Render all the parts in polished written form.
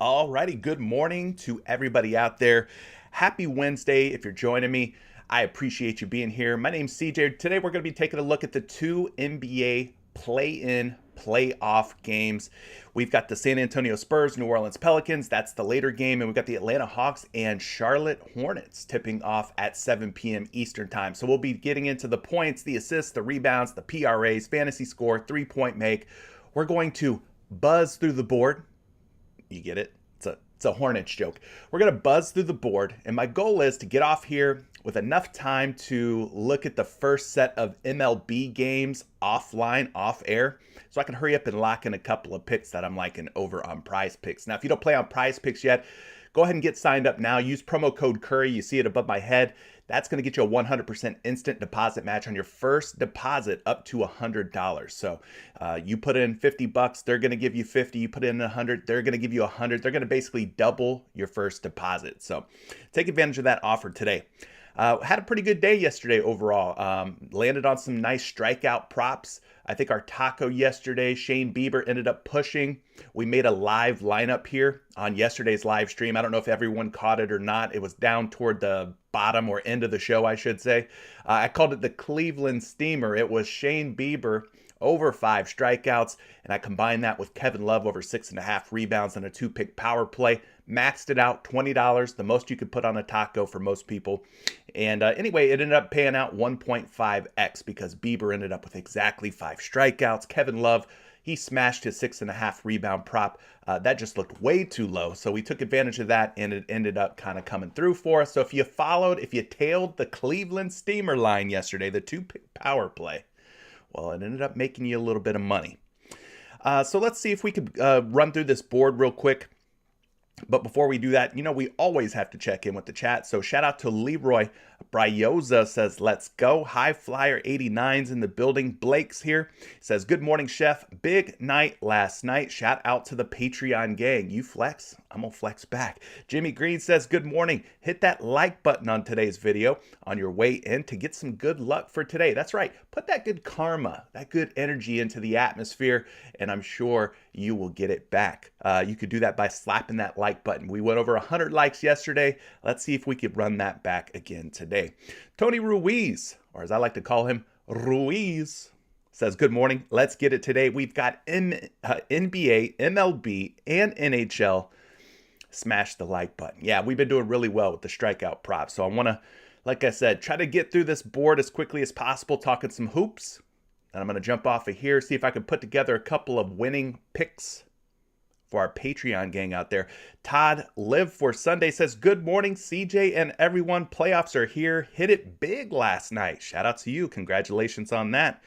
Alrighty, good morning to everybody out there. Happy Wednesday if you're joining me. I appreciate you being here. My name's CJ. Today we're going to be taking a look at the two NBA play-in, playoff games. We've got the San Antonio Spurs, New Orleans Pelicans. That's the later game. And we've got the Atlanta Hawks and Charlotte Hornets tipping off at 7 p.m. Eastern time. So we'll be getting into the points, the assists, the rebounds, the PRAs, fantasy score, three-point make. We're going to buzz through the board. You get it? It's a Hornets joke. We're going to buzz through the board, and my goal is to get off here with enough time to look at the first set of MLB games offline, off air, so I can hurry up and lock in a couple of picks that I'm liking over on PrizePicks. Now, if you don't play on PrizePicks yet, go ahead and get signed up now. Use promo code Curry. You see it above my head. That's going to get you a 100% instant deposit match on your first deposit up to $100. So you put in $50, they're going to give you 50. You put in 100, they're going to give you 100. They're going to basically double your first deposit. So take advantage of that offer today. Had a pretty good day yesterday overall. Landed on some nice strikeout props. I think our taco yesterday, Shane Bieber ended up pushing. We made a live lineup here on yesterday's live stream. I don't know if everyone caught it or not. It was down toward the bottom or end of the show, I should say. I called it the Cleveland Steamer. It was Shane Bieber over 5 strikeouts, and I combined that with Kevin Love over 6.5 rebounds and a 2-pick power play. Maxed it out, $20, the most you could put on a taco for most people. And anyway, it ended up paying out 1.5x because Bieber ended up with exactly 5 strikeouts. Kevin Love, he smashed his 6.5 rebound prop. That just looked way too low. So we took advantage of that, and it ended up kind of coming through for us. So if you tailed the Cleveland Steamer line yesterday, the 2-pick power play, well, it ended up making you a little bit of money. So let's see if we could run through this board real quick. But before we do that, we always have to check in with the chat. So shout out to Leroy Bryoza, says, let's go. High Flyer 89's in the building. Blake's here. Says, good morning, chef. Big night last night. Shout out to the Patreon gang. You flex, I'm going to flex back. Jimmy Green says, good morning. Hit that like button on today's video on your way in to get some good luck for today. That's right. Put that good karma, that good energy into the atmosphere, and I'm sure you will get it back. You could do that by slapping that like button. We went over 100 likes yesterday. Let's see if we could run that back again today. Tony Ruiz, or as I like to call him, Ruiz, says, good morning. Let's get it today. We've got NBA, MLB, and NHL. Smash the like button. Yeah, we've been doing really well with the strikeout props. So I want to, like I said, try to get through this board as quickly as possible, talking some hoops. And I'm going to jump off of here, see if I can put together a couple of winning picks for our Patreon gang out there. Todd Live for Sunday says, good morning, CJ and everyone. Playoffs are here. Hit it big last night. Shout out to you. Congratulations on that.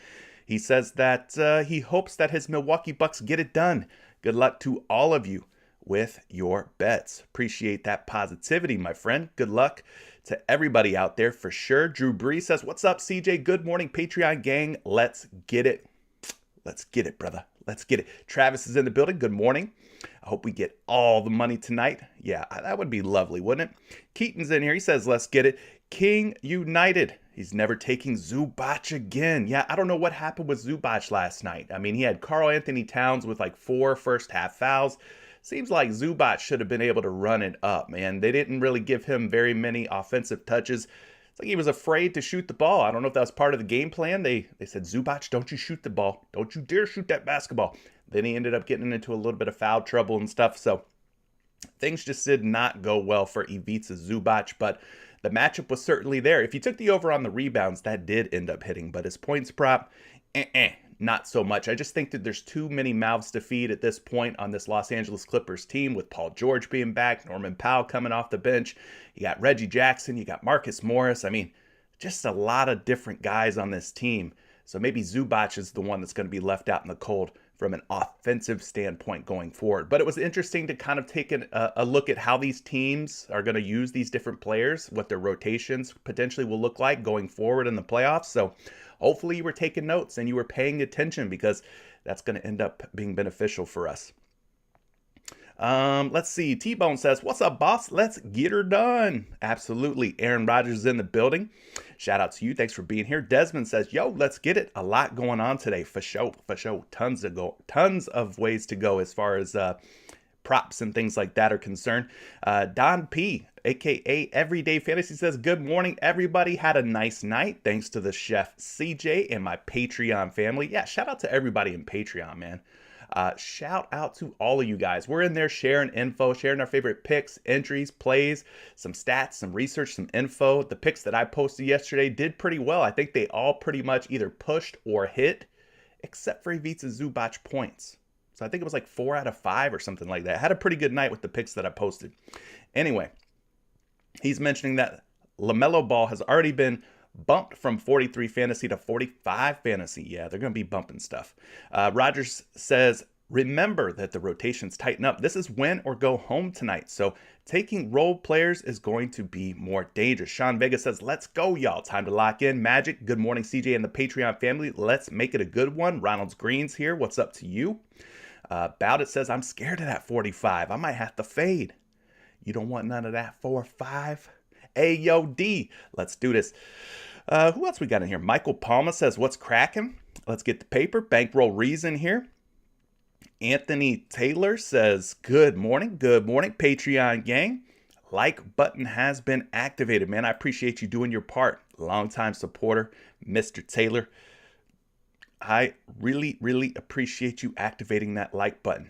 He says that he hopes that his Milwaukee Bucks get it done. Good luck to all of you with your bets. Appreciate that positivity, my friend. Good luck to everybody out there for sure. Drew Bree says, what's up, CJ? Good morning, Patreon gang. Let's get it. Let's get it, brother. Let's get it. Travis is in the building. Good morning. I hope we get all the money tonight. Yeah, that would be lovely, wouldn't it? Keaton's in here. He says, let's get it. King United. He's never taking Zubac again. Yeah, I don't know what happened with Zubac last night. I mean, he had Karl Anthony Towns with like 4 first-half fouls. Seems like Zubac should have been able to run it up, man. They didn't really give him very many offensive touches. It's like he was afraid to shoot the ball. I don't know if that was part of the game plan. They said, Zubac, don't you shoot the ball. Don't you dare shoot that basketball. Then he ended up getting into a little bit of foul trouble and stuff. So things just did not go well for Ivica Zubac, but the matchup was certainly there. If you took the over on the rebounds, that did end up hitting, but his points prop, not so much. I just think that there's too many mouths to feed at this point on this Los Angeles Clippers team, with Paul George being back, Norman Powell coming off the bench. You got Reggie Jackson, you got Marcus Morris. I mean, just a lot of different guys on this team. So maybe Zubac is the one that's going to be left out in the cold from an offensive standpoint going forward. But it was interesting to kind of take a look at how these teams are going to use these different players, what their rotations potentially will look like going forward in the playoffs. So hopefully you were taking notes and you were paying attention, because that's going to end up being beneficial for us. Let's see. T-Bone says, what's up, boss? Let's get her done. Absolutely. Aaron Rodgers is in the building. Shout out to you. Thanks for being here. Desmond says, yo, let's get it. A lot going on today. For sure. For sure. Tons of ways to go as far as props and things like that are concerned. Don P, aka Everyday Fantasy, says, good morning, everybody. Had a nice night thanks to the chef CJ and my Patreon family. Yeah, shout out to everybody in Patreon, man. Shout out to all of you guys. We're in there sharing info, sharing our favorite picks, entries, plays, some stats, some research, some info. The picks that I posted yesterday did pretty well. I think they all pretty much either pushed or hit, except for Ivica Zubac points. So I think it was like 4 out of 5 or something like that. I had a pretty good night with the picks that I posted. Anyway, he's mentioning that LaMelo Ball has already been bumped from 43 fantasy to 45 fantasy. Yeah, they're going to be bumping stuff. Rogers says, remember that the rotations tighten up. This is win or go home tonight. So taking role players is going to be more dangerous. Sean Vega says, let's go, y'all. Time to lock in. Magic, good morning, CJ and the Patreon family. Let's make it a good one. Ronald's Greens here. What's up to you? Bout It says, I'm scared of that 45. I might have to fade. You don't want none of that 4-5? AOD. Let's do this. Who else we got in here? Michael Palma says, what's cracking? Let's get the paper. Bankroll Reason here. Anthony Taylor says, good morning. Good morning, Patreon gang. Like button has been activated, man. I appreciate you doing your part. Longtime supporter, Mr. Taylor. I really, really appreciate you activating that like button.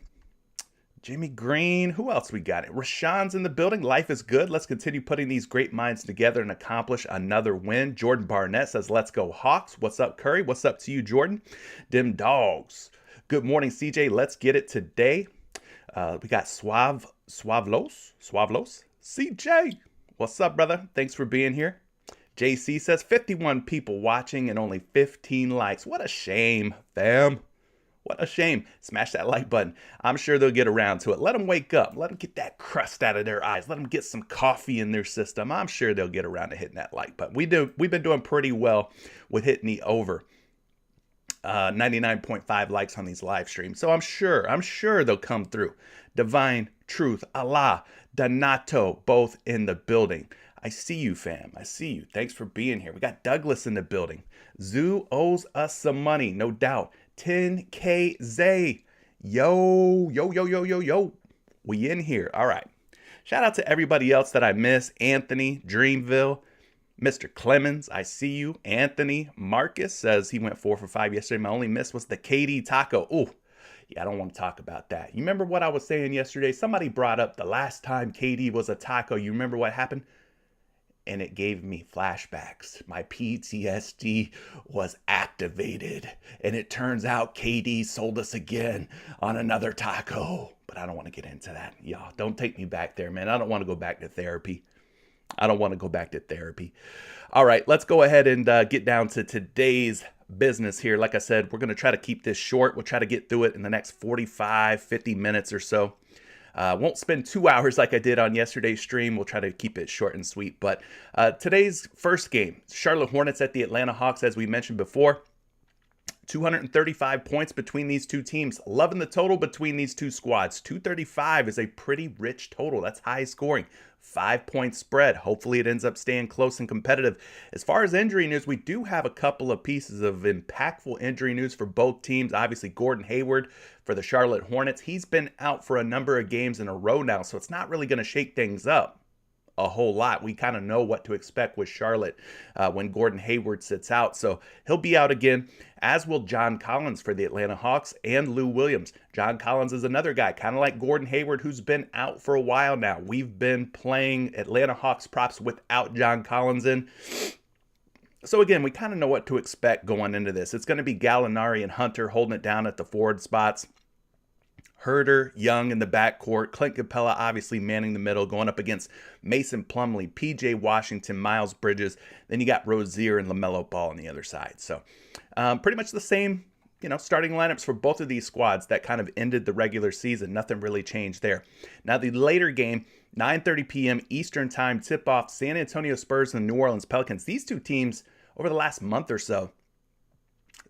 Jimmy Green, who else we got? Rashawn's in the building. Life is good. Let's continue putting these great minds together and accomplish another win. Jordan Barnett says, let's go Hawks. What's up, Curry? What's up to you, Jordan? Dim Dogs. Good morning, CJ. Let's get it today. We got Suavlos. CJ, what's up, brother? Thanks for being here. JC says 51 people watching and only 15 likes. What a shame, fam. What a shame. Smash that like button. I'm sure they'll get around to it. Let them wake up. Let them get that crust out of their eyes. Let them get some coffee in their system. I'm sure they'll get around to hitting that like button. We've been doing pretty well with hitting the over 99.5 likes on these live streams. So I'm sure they'll come through. Divine Truth, Allah, Donato, both in the building. I see you, fam. I see you. Thanks for being here. We got Douglas in the building. Zoo owes us some money, no doubt. 10K Zay. Yo. We in here. All right. Shout out to everybody else that I miss. Anthony, Dreamville, Mr. Clemens, I see you. Anthony Marcus says he went 4 for 5 yesterday. My only miss was the KD taco. Ooh. Yeah, I don't want to talk about that. You remember what I was saying yesterday? Somebody brought up the last time KD was a taco. You remember what happened? And it gave me flashbacks. My PTSD was activated. And it turns out KD sold us again on another taco. But I don't want to get into that. Y'all, don't take me back there, man. I don't want to go back to therapy. All right, let's go ahead and get down to today's business here. Like I said, we're going to try to keep this short. We'll try to get through it in the next 45, 50 minutes or so. Won't spend 2 hours like I did on yesterday's stream. We'll try to keep it short and sweet. But today's first game, Charlotte Hornets at the Atlanta Hawks, as we mentioned before. 235 points between these two teams. Loving the total between these two squads. 235 is a pretty rich total. That's high scoring. 5-point spread. Hopefully it ends up staying close and competitive. As far as injury news, we do have a couple of pieces of impactful injury news for both teams. Obviously, Gordon Hayward for the Charlotte Hornets. He's been out for a number of games in a row now, so it's not really going to shake things up a whole lot. We kind of know what to expect with Charlotte when Gordon Hayward sits out. So he'll be out again, as will John Collins for the Atlanta Hawks and Lou Williams. John Collins is another guy, kind of like Gordon Hayward, who's been out for a while now. We've been playing Atlanta Hawks props without John Collins in. So again, we kind of know what to expect going into this. It's going to be Gallinari and Hunter holding it down at the forward spots. Herter, Young in the backcourt, Clint Capella obviously manning the middle, going up against Mason Plumlee, PJ Washington, Miles Bridges. Then you got Rozier and LaMelo Ball on the other side. So pretty much the same, starting lineups for both of these squads that kind of ended the regular season. Nothing really changed there. Now the later game, 9:30 p.m. Eastern time tip-off, San Antonio Spurs and New Orleans Pelicans. These two teams over the last month or so,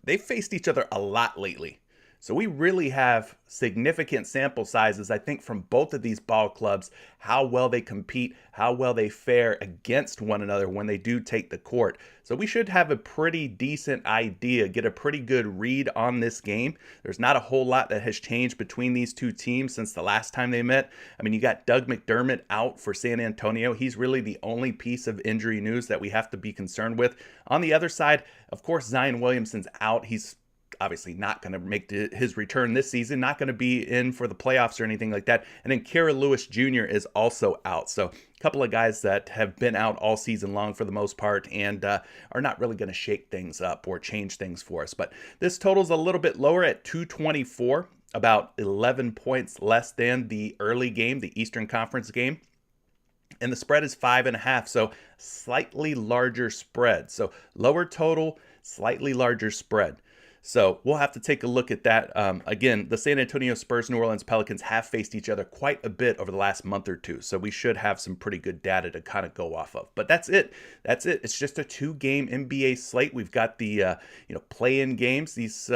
they've faced each other a lot lately. So we really have significant sample sizes, I think, from both of these ball clubs, how well they compete, how well they fare against one another when they do take the court. So we should have a pretty decent idea, get a pretty good read on this game. There's not a whole lot that has changed between these two teams since the last time they met. I mean, you got Doug McDermott out for San Antonio. He's really the only piece of injury news that we have to be concerned with. On the other side, of course, Zion Williamson's out. He's obviously not going to make his return this season, not going to be in for the playoffs or anything like that. And then Kira Lewis Jr. is also out. So a couple of guys that have been out all season long for the most part and are not really going to shake things up or change things for us. But this total's a little bit lower at 224, about 11 points less than the early game, the Eastern Conference game. And the spread is 5.5, so slightly larger spread. So lower total, slightly larger spread. So we'll have to take a look at that. Again, the San Antonio Spurs, New Orleans Pelicans have faced each other quite a bit over the last month or two. So we should have some pretty good data to kind of go off of. But that's it. That's it. It's just a 2-game NBA slate. We've got the play-in games. These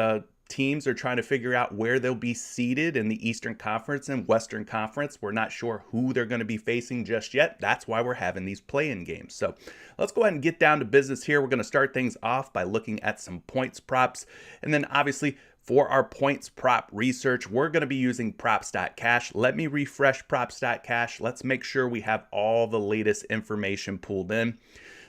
teams are trying to figure out where they'll be seated in the Eastern Conference and Western Conference. We're not sure who they're going to be facing just yet. That's why we're having these play-in games. So let's go ahead and get down to business here. We're going to start things off by looking at some points props. And then obviously for our points prop research, we're going to be using props.cash. Let me refresh props.cash. Let's make sure we have all the latest information pulled in.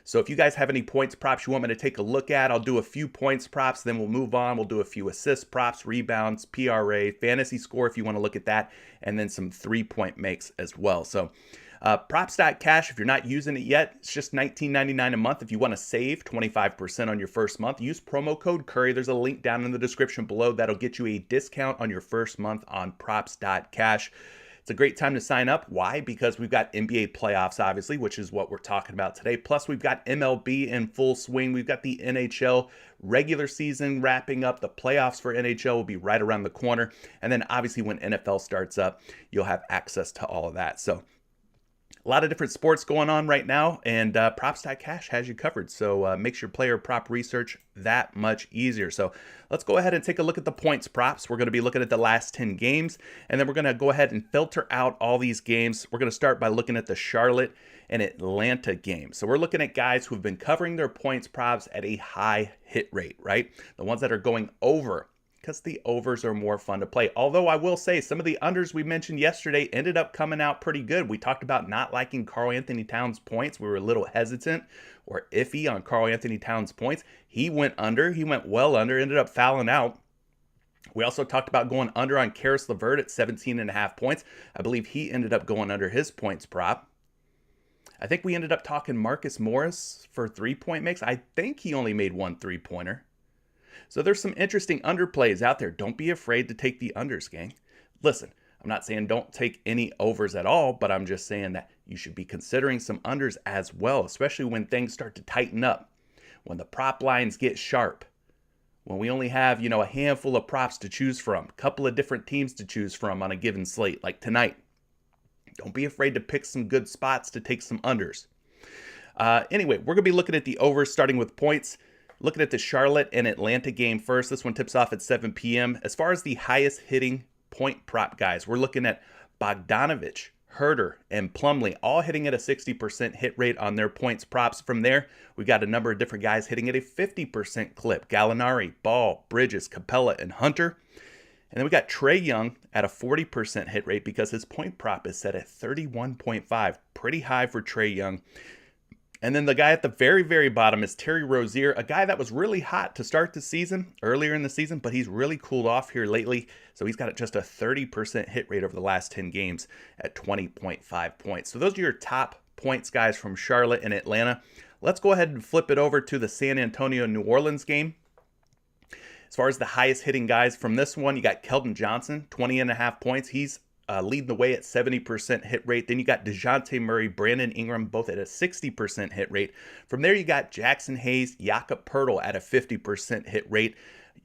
So if you guys have any points props you want me to take a look at, I'll do a few points props, then we'll move on. We'll do a few assist props, rebounds, PRA, fantasy score if you want to look at that, and then some 3-point makes as well. So props.cash, if you're not using it yet, it's just $19.99 a month. If you want to save 25% on your first month, use promo code Curry. There's a link down in the description below that'll get you a discount on your first month on props.cash. It's a great time to sign up. Why? Because we've got NBA playoffs, obviously, which is what we're talking about today. Plus, we've got MLB in full swing. We've got the NHL regular season wrapping up. The playoffs for NHL will be right around the corner. And then, obviously, when NFL starts up, you'll have access to all of that. So a lot of different sports going on right now, and props.cash has you covered. So makes your player prop research that much easier. So let's go ahead and take a look at the points props. We're going to be looking at the last 10 games, and then we're going to go ahead and filter out all these games. We're going to start by looking at the Charlotte and Atlanta game. So we're looking at guys who've been covering their points props at a high hit rate, right? The ones that are going over, because the overs are more fun to play. Although I will say some of the unders we mentioned yesterday ended up coming out pretty good. We talked about not liking Karl Anthony Towns' points. We were a little hesitant or iffy on Karl Anthony Towns' points. He went under. He went well under, ended up fouling out. We also talked about going under on Karis LeVert at 17.5 points. I believe he ended up going under his points prop. I think we ended up talking Marcus Morris for 3-point makes. I think he only made one 3-pointer. So there's some interesting underplays out there. Don't be afraid to take the unders, gang. Listen, I'm not saying don't take any overs at all, but I'm just saying that you should be considering some unders as well, especially when things start to tighten up, when the prop lines get sharp, when we only have, a handful of props to choose from, a couple of different teams to choose from on a given slate, like tonight. Don't be afraid to pick some good spots to take some unders. Anyway, we're going to be looking at the overs starting with points. Looking at the Charlotte and Atlanta game first. This one tips off at 7 p.m. As far as the highest hitting point prop guys, we're looking at Bogdanovich, Herter, and Plumlee, all hitting at a 60% hit rate on their points props. From there, we got a number of different guys hitting at a 50% clip. Gallinari, Ball, Bridges, Capella, and Hunter. And then we got Trae Young at a 40% hit rate because his point prop is set at 31.5. Pretty high for Trae Young. And then the guy at the very, very bottom is Terry Rozier, a guy that was really hot to start the season, earlier in the season, but he's really cooled off here lately. So he's got just a 30% hit rate over the last 10 games at 20.5 points. So those are your top points guys from Charlotte and Atlanta. Let's go ahead and flip it over to the San Antonio New Orleans game. As far as the highest hitting guys from this one, you got Keldon Johnson, 20.5 points. He's leading the way at 70% hit rate. Then you got DeJounte Murray, Brandon Ingram, both at a 60% hit rate. From there, you got Jackson Hayes, Jakob Poeltl at a 50% hit rate.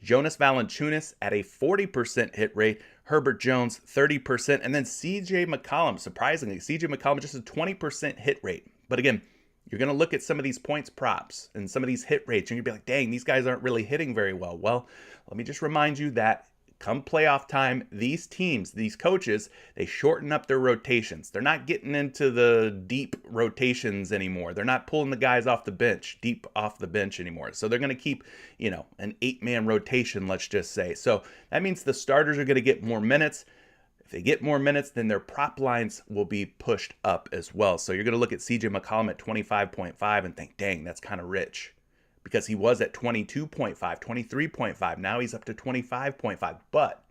Jonas Valanciunas at a 40% hit rate. Herbert Jones, 30%. And then CJ McCollum, surprisingly, CJ McCollum just a 20% hit rate. But again, you're going to look at some of these points props and some of these hit rates, and you'll be like, dang, these guys aren't really hitting very well. Well, let me just remind you that come playoff time, these teams, these coaches, they shorten up their rotations. They're not getting into the deep rotations anymore. They're not pulling the guys off the bench, deep off the bench anymore. So they're going to keep, an 8-man rotation, let's just say. So that means the starters are going to get more minutes. If they get more minutes, then their prop lines will be pushed up as well. So you're going to look at CJ McCollum at 25.5 and think, dang, that's kind of rich. Because he was at 22.5, 23.5. Now he's up to 25.5. But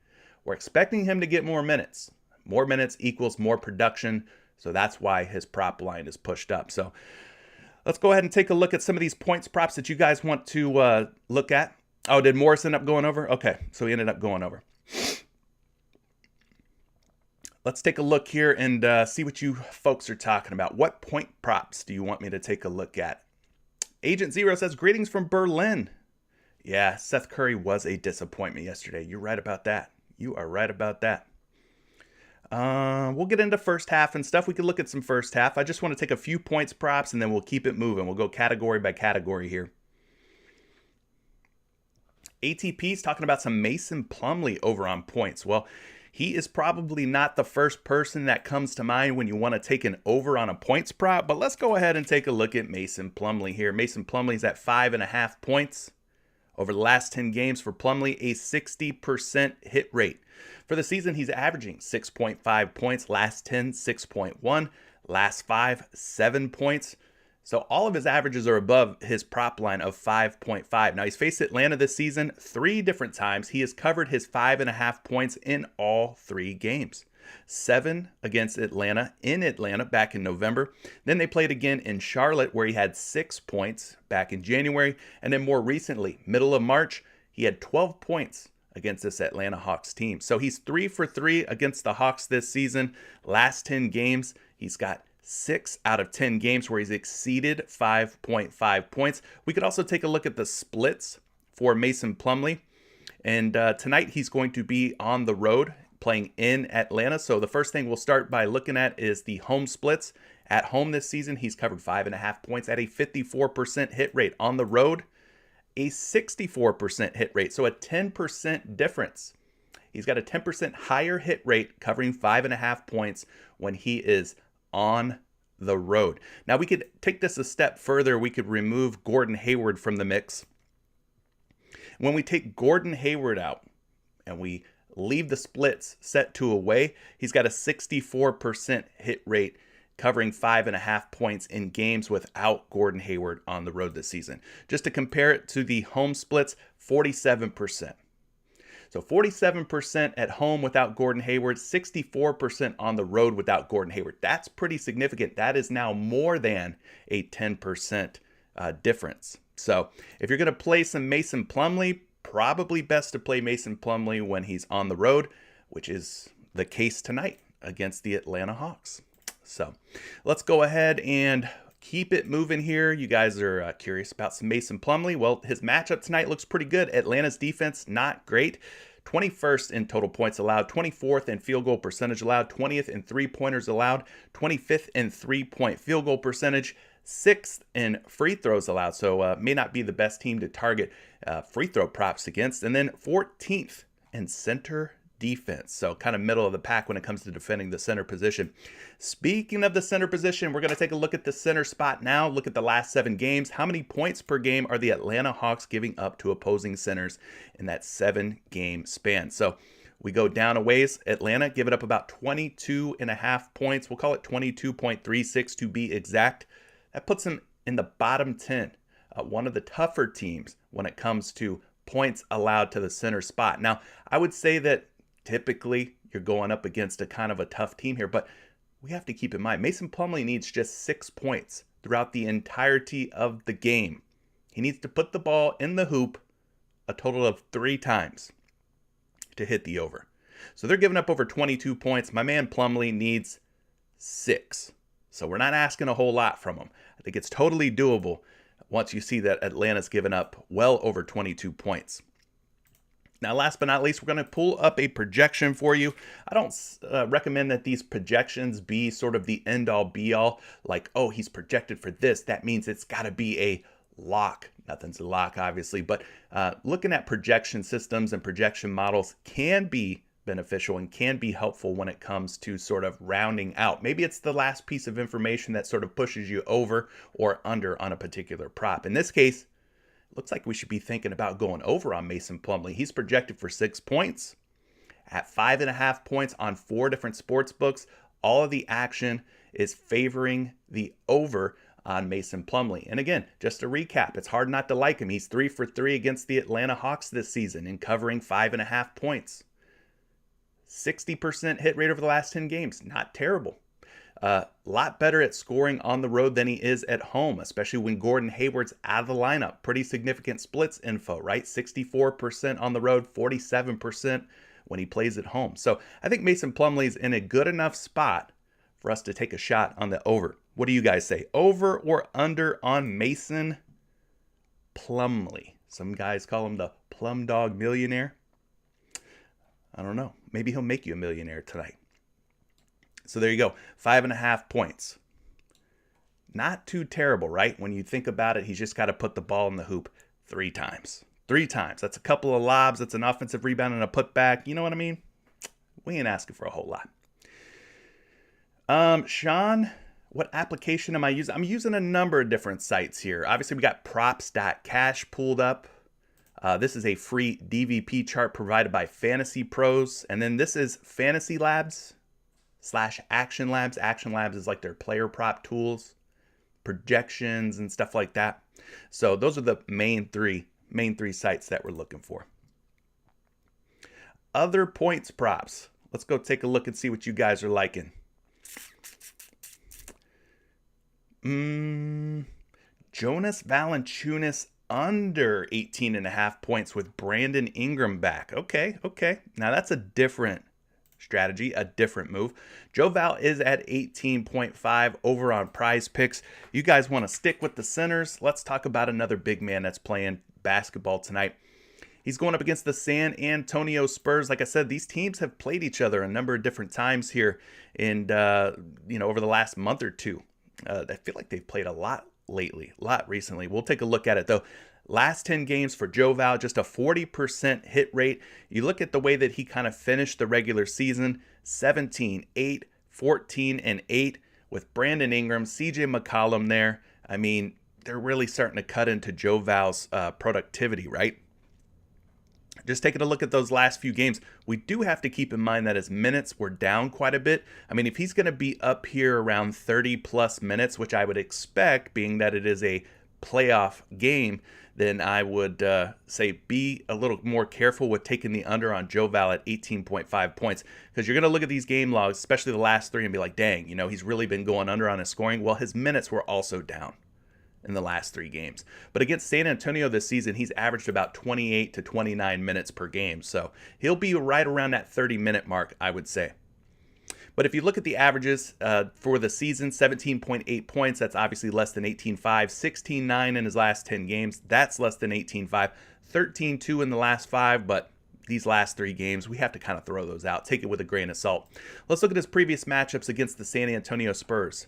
we're expecting him to get more minutes. More minutes equals more production. So that's why his prop line is pushed up. So let's go ahead and take a look at some of these points props that you guys want to look at. Oh, did Morris end up going over? Okay, so he ended up going over. Let's take a look here and see what you folks are talking about. What point props do you want me to take a look at? Agent Zero says, greetings from Berlin. Yeah, Seth Curry was a disappointment yesterday. You're right about that. You are right about that. We'll get into first half and stuff. We could look at some first half. I just want to take a few points props and then we'll keep it moving. We'll go category by category here. ATP's talking about some Mason Plumlee over on points. Well, he is probably not the first person that comes to mind when you want to take an over on a points prop, but let's go ahead and take a look at Mason Plumlee here. Mason Plumlee's at 5.5 points over the last 10 games for Plumlee, a 60% hit rate. For the season, he's averaging 6.5 points, last 10, 6.1, last 5, 7 points. So all of his averages are above his prop line of 5.5. Now, he's faced Atlanta this season 3 different times. He has covered his 5.5 points in all 3 games. 7 against Atlanta in Atlanta back in November. Then they played again in Charlotte where he had 6 points back in January. And then more recently, middle of March, he had 12 points against this Atlanta Hawks team. So he's 3 for 3 against the Hawks this season. Last 10 games, he's got 6 out of 10 games where he's exceeded 5.5 points. We could also take a look at the splits for Mason Plumlee. And tonight he's going to be on the road playing in Atlanta. So the first thing we'll start by looking at is the home splits. At home this season, he's covered 5.5 points at a 54% hit rate. On the road, a 64% hit rate. So a 10% difference. He's got a 10% higher hit rate covering 5.5 points when he is on the road. Now we could take this a step further. We could remove Gordon Hayward from the mix. When we take Gordon Hayward out and we leave the splits set to away, he's got a 64% hit rate covering 5.5 points in games without Gordon Hayward on the road this season. Just to compare it to the home splits, 47%. So 47% at home without Gordon Hayward, 64% on the road without Gordon Hayward. That's pretty significant. That is now more than a 10% difference. So if you're going to play some Mason Plumlee, probably best to play Mason Plumlee when he's on the road, which is the case tonight against the Atlanta Hawks. So let's go ahead and keep it moving here. You guys are curious about some Mason Plumlee. Well, his matchup tonight looks pretty good. Atlanta's defense, not great. 21st in total points allowed, 24th in field goal percentage allowed, 20th in three-pointers allowed, 25th in three-point field goal percentage, 6th in free throws allowed. So may not be the best team to target free throw props against. And then 14th in center defense. So kind of middle of the pack when it comes to defending the center position. Speaking of the center position, we're going to take a look at the center spot now. Look at the last 7 games. How many points per game are the Atlanta Hawks giving up to opposing centers in that 7-game span? So we go down a ways. Atlanta giving up about 22.5 points. We'll call it 22.36 to be exact. That puts them in the bottom 10. One of the tougher teams when it comes to points allowed to the center spot. Now, I would say that typically you're going up against a kind of a tough team here, but we have to keep in mind Mason Plumlee needs just 6 points throughout the entirety of the game. He needs to put the ball in the hoop a total of 3 times to hit the over. So they're giving up over 22 points. My man Plumlee needs 6. So we're not asking a whole lot from him. I think it's totally doable once you see that Atlanta's given up well over 22 points. Now, last but not least, we're going to pull up a projection for you. I don't recommend that these projections be sort of the end-all, be-all, like, oh, he's projected for this. That means it's got to be a lock. Nothing's a lock, obviously, but looking at projection systems and projection models can be beneficial and can be helpful when it comes to sort of rounding out. Maybe it's the last piece of information that sort of pushes you over or under on a particular prop. In this case, it looks like we should be thinking about going over on Mason Plumlee. He's projected for 6 points at 5.5 points on 4 different sports books. All of the action is favoring the over on Mason Plumlee. And again, just to recap, it's hard not to like him. He's 3 for 3 against the Atlanta Hawks this season in covering 5.5 points. 60% hit rate over the last 10 games. Not terrible. A lot better at scoring on the road than he is at home, especially when Gordon Hayward's out of the lineup. Pretty significant splits info, right? 64% on the road, 47% when he plays at home. So I think Mason Plumlee's in a good enough spot for us to take a shot on the over. What do you guys say? Over or under on Mason Plumlee? Some guys call him the Plum Dog Millionaire. I don't know. Maybe he'll make you a millionaire tonight. So there you go. 5.5 points. Not too terrible, right? When you think about it, he's just got to put the ball in the hoop 3 times. 3 times. That's a couple of lobs. That's an offensive rebound and a putback. You know what I mean? We ain't asking for a whole lot. Sean, what application am I using? I'm using a number of different sites here. Obviously, we got props.cash pulled up. This is a free DVP chart provided by Fantasy Pros. And then this is Fantasy Labs / Action Labs. Action Labs is like their player prop tools, projections, and stuff like that. So those are the main three sites that we're looking for. Other points props. Let's go take a look and see what you guys are liking. Jonas Valanciunas under 18.5 points with Brandon Ingram back. Okay. Now that's a different strategy, a different move. Joe Val is at 18.5 over on PrizePicks. You guys want to stick with the centers? Let's talk about another big man that's playing basketball tonight. He's going up against the San Antonio Spurs. Like I said, these teams have played each other a number of different times here and over the last month or two. I feel like they've played a lot recently. We'll take a look at it, though. Last 10 games for Joe Val, just a 40% hit rate. You look at the way that he kind of finished the regular season, 17, 8, 14, and 8 with Brandon Ingram, CJ McCollum there. I mean, they're really starting to cut into Joe Val's productivity, right? Just taking a look at those last few games, we do have to keep in mind that his minutes were down quite a bit. I mean, if he's going to be up here around 30 plus minutes, which I would expect, being that it is a playoff game, then I would say be a little more careful with taking the under on Joe Val at 18.5 points, because you're going to look at these game logs, especially the last 3, and be like, dang, he's really been going under on his scoring. Well, his minutes were also down in the last 3 games. But against San Antonio this season, he's averaged about 28 to 29 minutes per game. So he'll be right around that 30-minute mark, I would say. But if you look at the averages for the season, 17.8 points, that's obviously less than 18.5. 16.9 in his last 10 games, that's less than 18.5. 13.2 in the last 5, but these last 3 games, we have to kind of throw those out. Take it with a grain of salt. Let's look at his previous matchups against the San Antonio Spurs.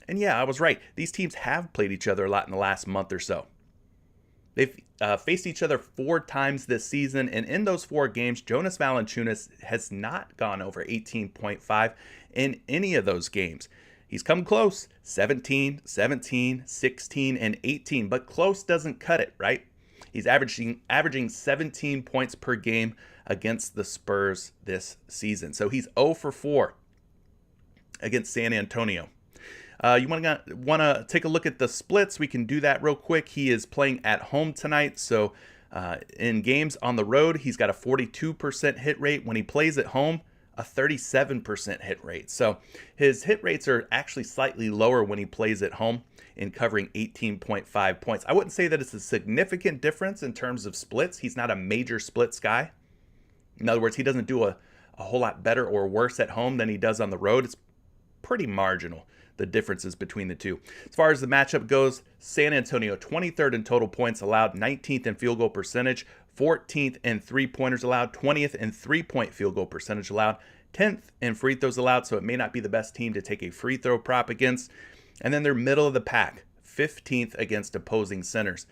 And yeah, I was right. These teams have played each other a lot in the last month or so. They've faced each other 4 times this season, and in those 4 games, Jonas Valanciunas has not gone over 18.5 in any of those games. He's come close, 17, 17, 16, and 18, but close doesn't cut it, right? He's averaging 17 points per game against the Spurs this season. So he's 0 for 4 against San Antonio. You want to take a look at the splits? We can do that real quick. He is playing at home tonight. So in games on the road, he's got a 42% hit rate. When he plays at home, a 37% hit rate. So his hit rates are actually slightly lower when he plays at home in covering 18.5 points. I wouldn't say that it's a significant difference in terms of splits. He's not a major splits guy. In other words, he doesn't do a whole lot better or worse at home than he does on the road. It's pretty marginal, the differences between the two. As far as the matchup goes, San Antonio 23rd in total points allowed, 19th in field goal percentage, 14th in three-pointers allowed, 20th in three-point field goal percentage allowed, 10th in free throws allowed, so it may not be the best team to take a free throw prop against. And then they're middle of the pack, 15th against opposing centers.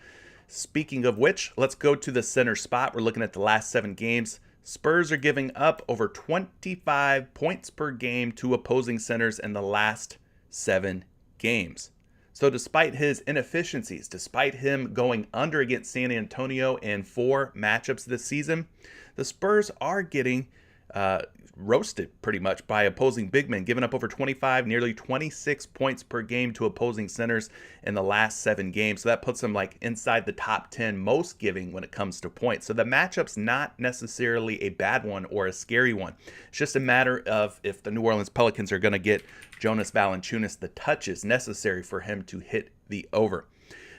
Speaking of which, let's go to the center spot. We're looking at the last 7 games. Spurs are giving up over 25 points per game to opposing centers in the last 7 games. So despite his inefficiencies, despite him going under against San Antonio in 4 matchups this season, the Spurs are getting roasted pretty much by opposing big men, giving up over 25, nearly 26 points per game to opposing centers in the last 7 games. So that puts them like inside the top 10 most giving when it comes to points. So the matchup's not necessarily a bad one or a scary one. It's just a matter of if the New Orleans Pelicans are going to get Jonas Valanciunas the touches necessary for him to hit the over.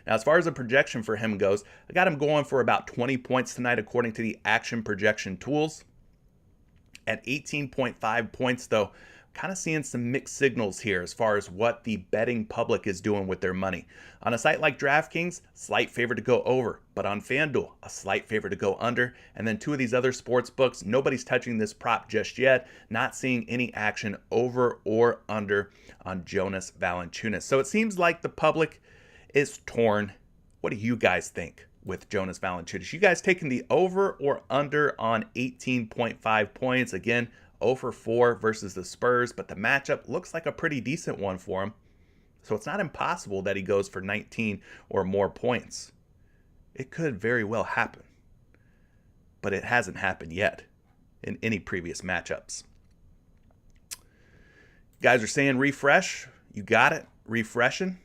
Now, as far as the projection for him goes, I got him going for about 20 points tonight according to the action projection tools. At 18.5 points, though, kind of seeing some mixed signals here as far as what the betting public is doing with their money. On a site like DraftKings, slight favor to go over, but on FanDuel, a slight favor to go under. And then 2 of these other sports books, nobody's touching this prop just yet, not seeing any action over or under on Jonas Valanciunas. So it seems like the public is torn. What do you guys think with Jonas Valanciunas? You guys taking the over or under on 18.5 points? Again, 0 for 4 versus the Spurs, but the matchup looks like a pretty decent one for him. So it's not impossible that he goes for 19 or more points. It could very well happen, but it hasn't happened yet in any previous matchups. Guys are saying refresh. You got it. Refreshing.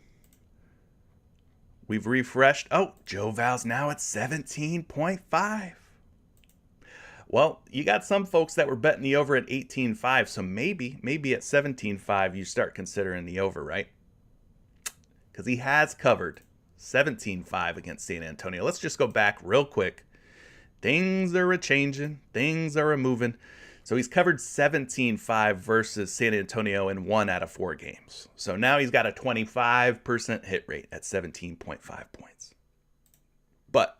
We've refreshed. Oh, Joe Val's now at 17.5. Well, you got some folks that were betting the over at 18.5, so maybe at 17.5 you start considering the over, right? Because he has covered 17.5 against San Antonio. Let's just go back real quick. Things are a-changing. Things are a-moving. So he's covered 17.5 versus San Antonio in 1 out of 4 games. So now he's got a 25% hit rate at 17.5 points. But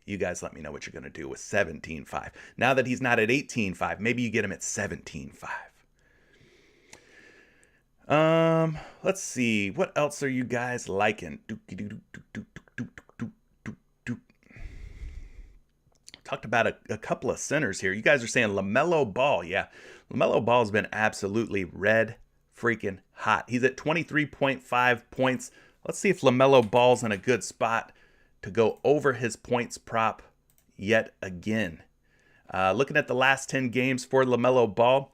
you guys let me know what you're going to do with 17.5. Now that he's not at 18.5, maybe you get him at 17.5. Let's see. What else are you guys liking? Talked about a couple of centers here. You guys are saying LaMelo Ball. Yeah, LaMelo Ball has been absolutely red freaking hot. He's at 23.5 points. Let's see if LaMelo Ball's in a good spot to go over his points prop yet again. Looking at the last 10 games for LaMelo Ball,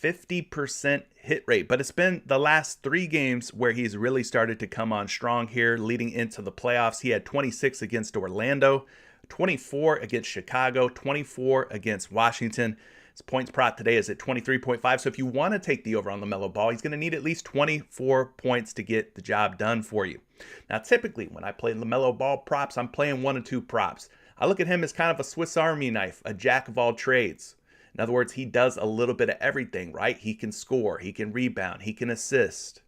50% hit rate. But it's been the last 3 games where he's really started to come on strong here leading into the playoffs. He had 26 against Orlando, 24 against Chicago, 24 against Washington. His points prop today is at 23.5. So if you want to take the over on LaMelo Ball, he's going to need at least 24 points to get the job done for you. Now, typically when I play LaMelo Ball props, I'm playing 1 or 2 props. I look at him as kind of a Swiss Army knife, a jack of all trades. In other words, he does a little bit of everything, right? He can score, he can rebound, he can assist.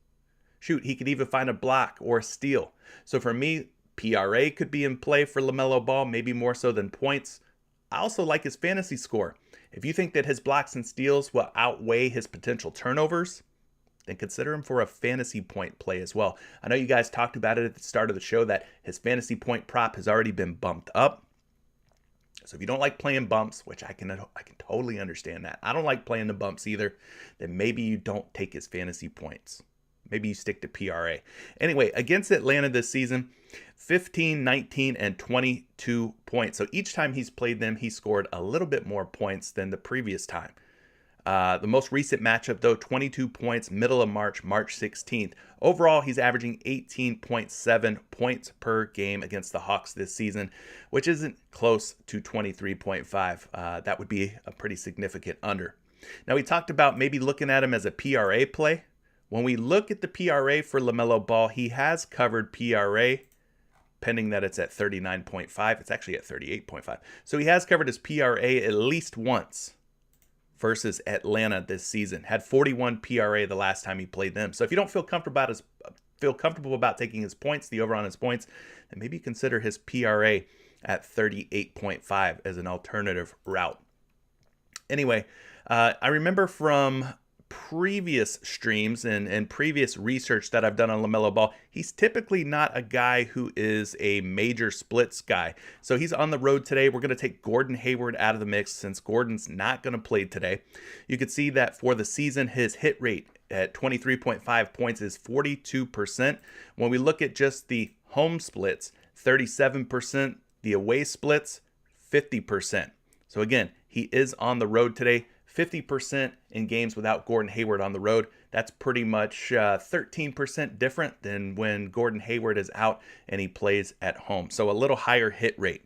Shoot, he could even find a block or a steal. So for me, PRA could be in play for LaMelo Ball, maybe more so than points. I also like his fantasy score. If you think that his blocks and steals will outweigh his potential turnovers, then consider him for a fantasy point play as well. I know you guys talked about it at the start of the show that his fantasy point prop has already been bumped up. So if you don't like playing bumps, which I can totally understand that. I don't like playing the bumps either. Then maybe you don't take his fantasy points. Maybe you stick to PRA. Anyway, against Atlanta this season, 15, 19, and 22 points. So each time he's played them, he scored a little bit more points than the previous time. The most recent matchup, though, 22 points, middle of March, March 16th. Overall, he's averaging 18.7 points per game against the Hawks this season, which isn't close to 23.5. That would be a pretty significant under. Now, we talked about maybe looking at him as a PRA play. When we look at the PRA for LaMelo Ball, he has covered PRA, pending that it's at 39.5. It's actually at 38.5. So he has covered his PRA at least once versus Atlanta this season. Had 41 PRA the last time he played them. So if you don't feel comfortable about taking his points, the over on his points, then maybe consider his PRA at 38.5 as an alternative route. Anyway, I remember from previous streams and previous research that I've done on LaMelo Ball, he's typically not a guy who is a major splits guy. So he's on the road today. We're going to take Gordon Hayward out of the mix since Gordon's not going to play today. You can see that for the season, his hit rate at 23.5 points is 42%. When we look at just the home splits, 37%, the away splits, 50%. So again, he is on the road today. 50% in games without Gordon Hayward on the road. That's pretty much 13% different than when Gordon Hayward is out and he plays at home. So a little higher hit rate.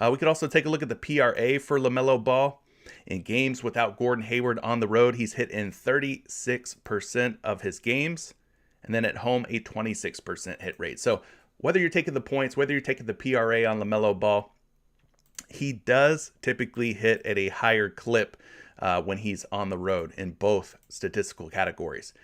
We could also take a look at the PRA for LaMelo Ball. In games without Gordon Hayward on the road, he's hit in 36% of his games. And then at home, a 26% hit rate. So whether you're taking the points, whether you're taking the PRA on LaMelo Ball, he does typically hit at a higher clip when he's on the road in both statistical categories.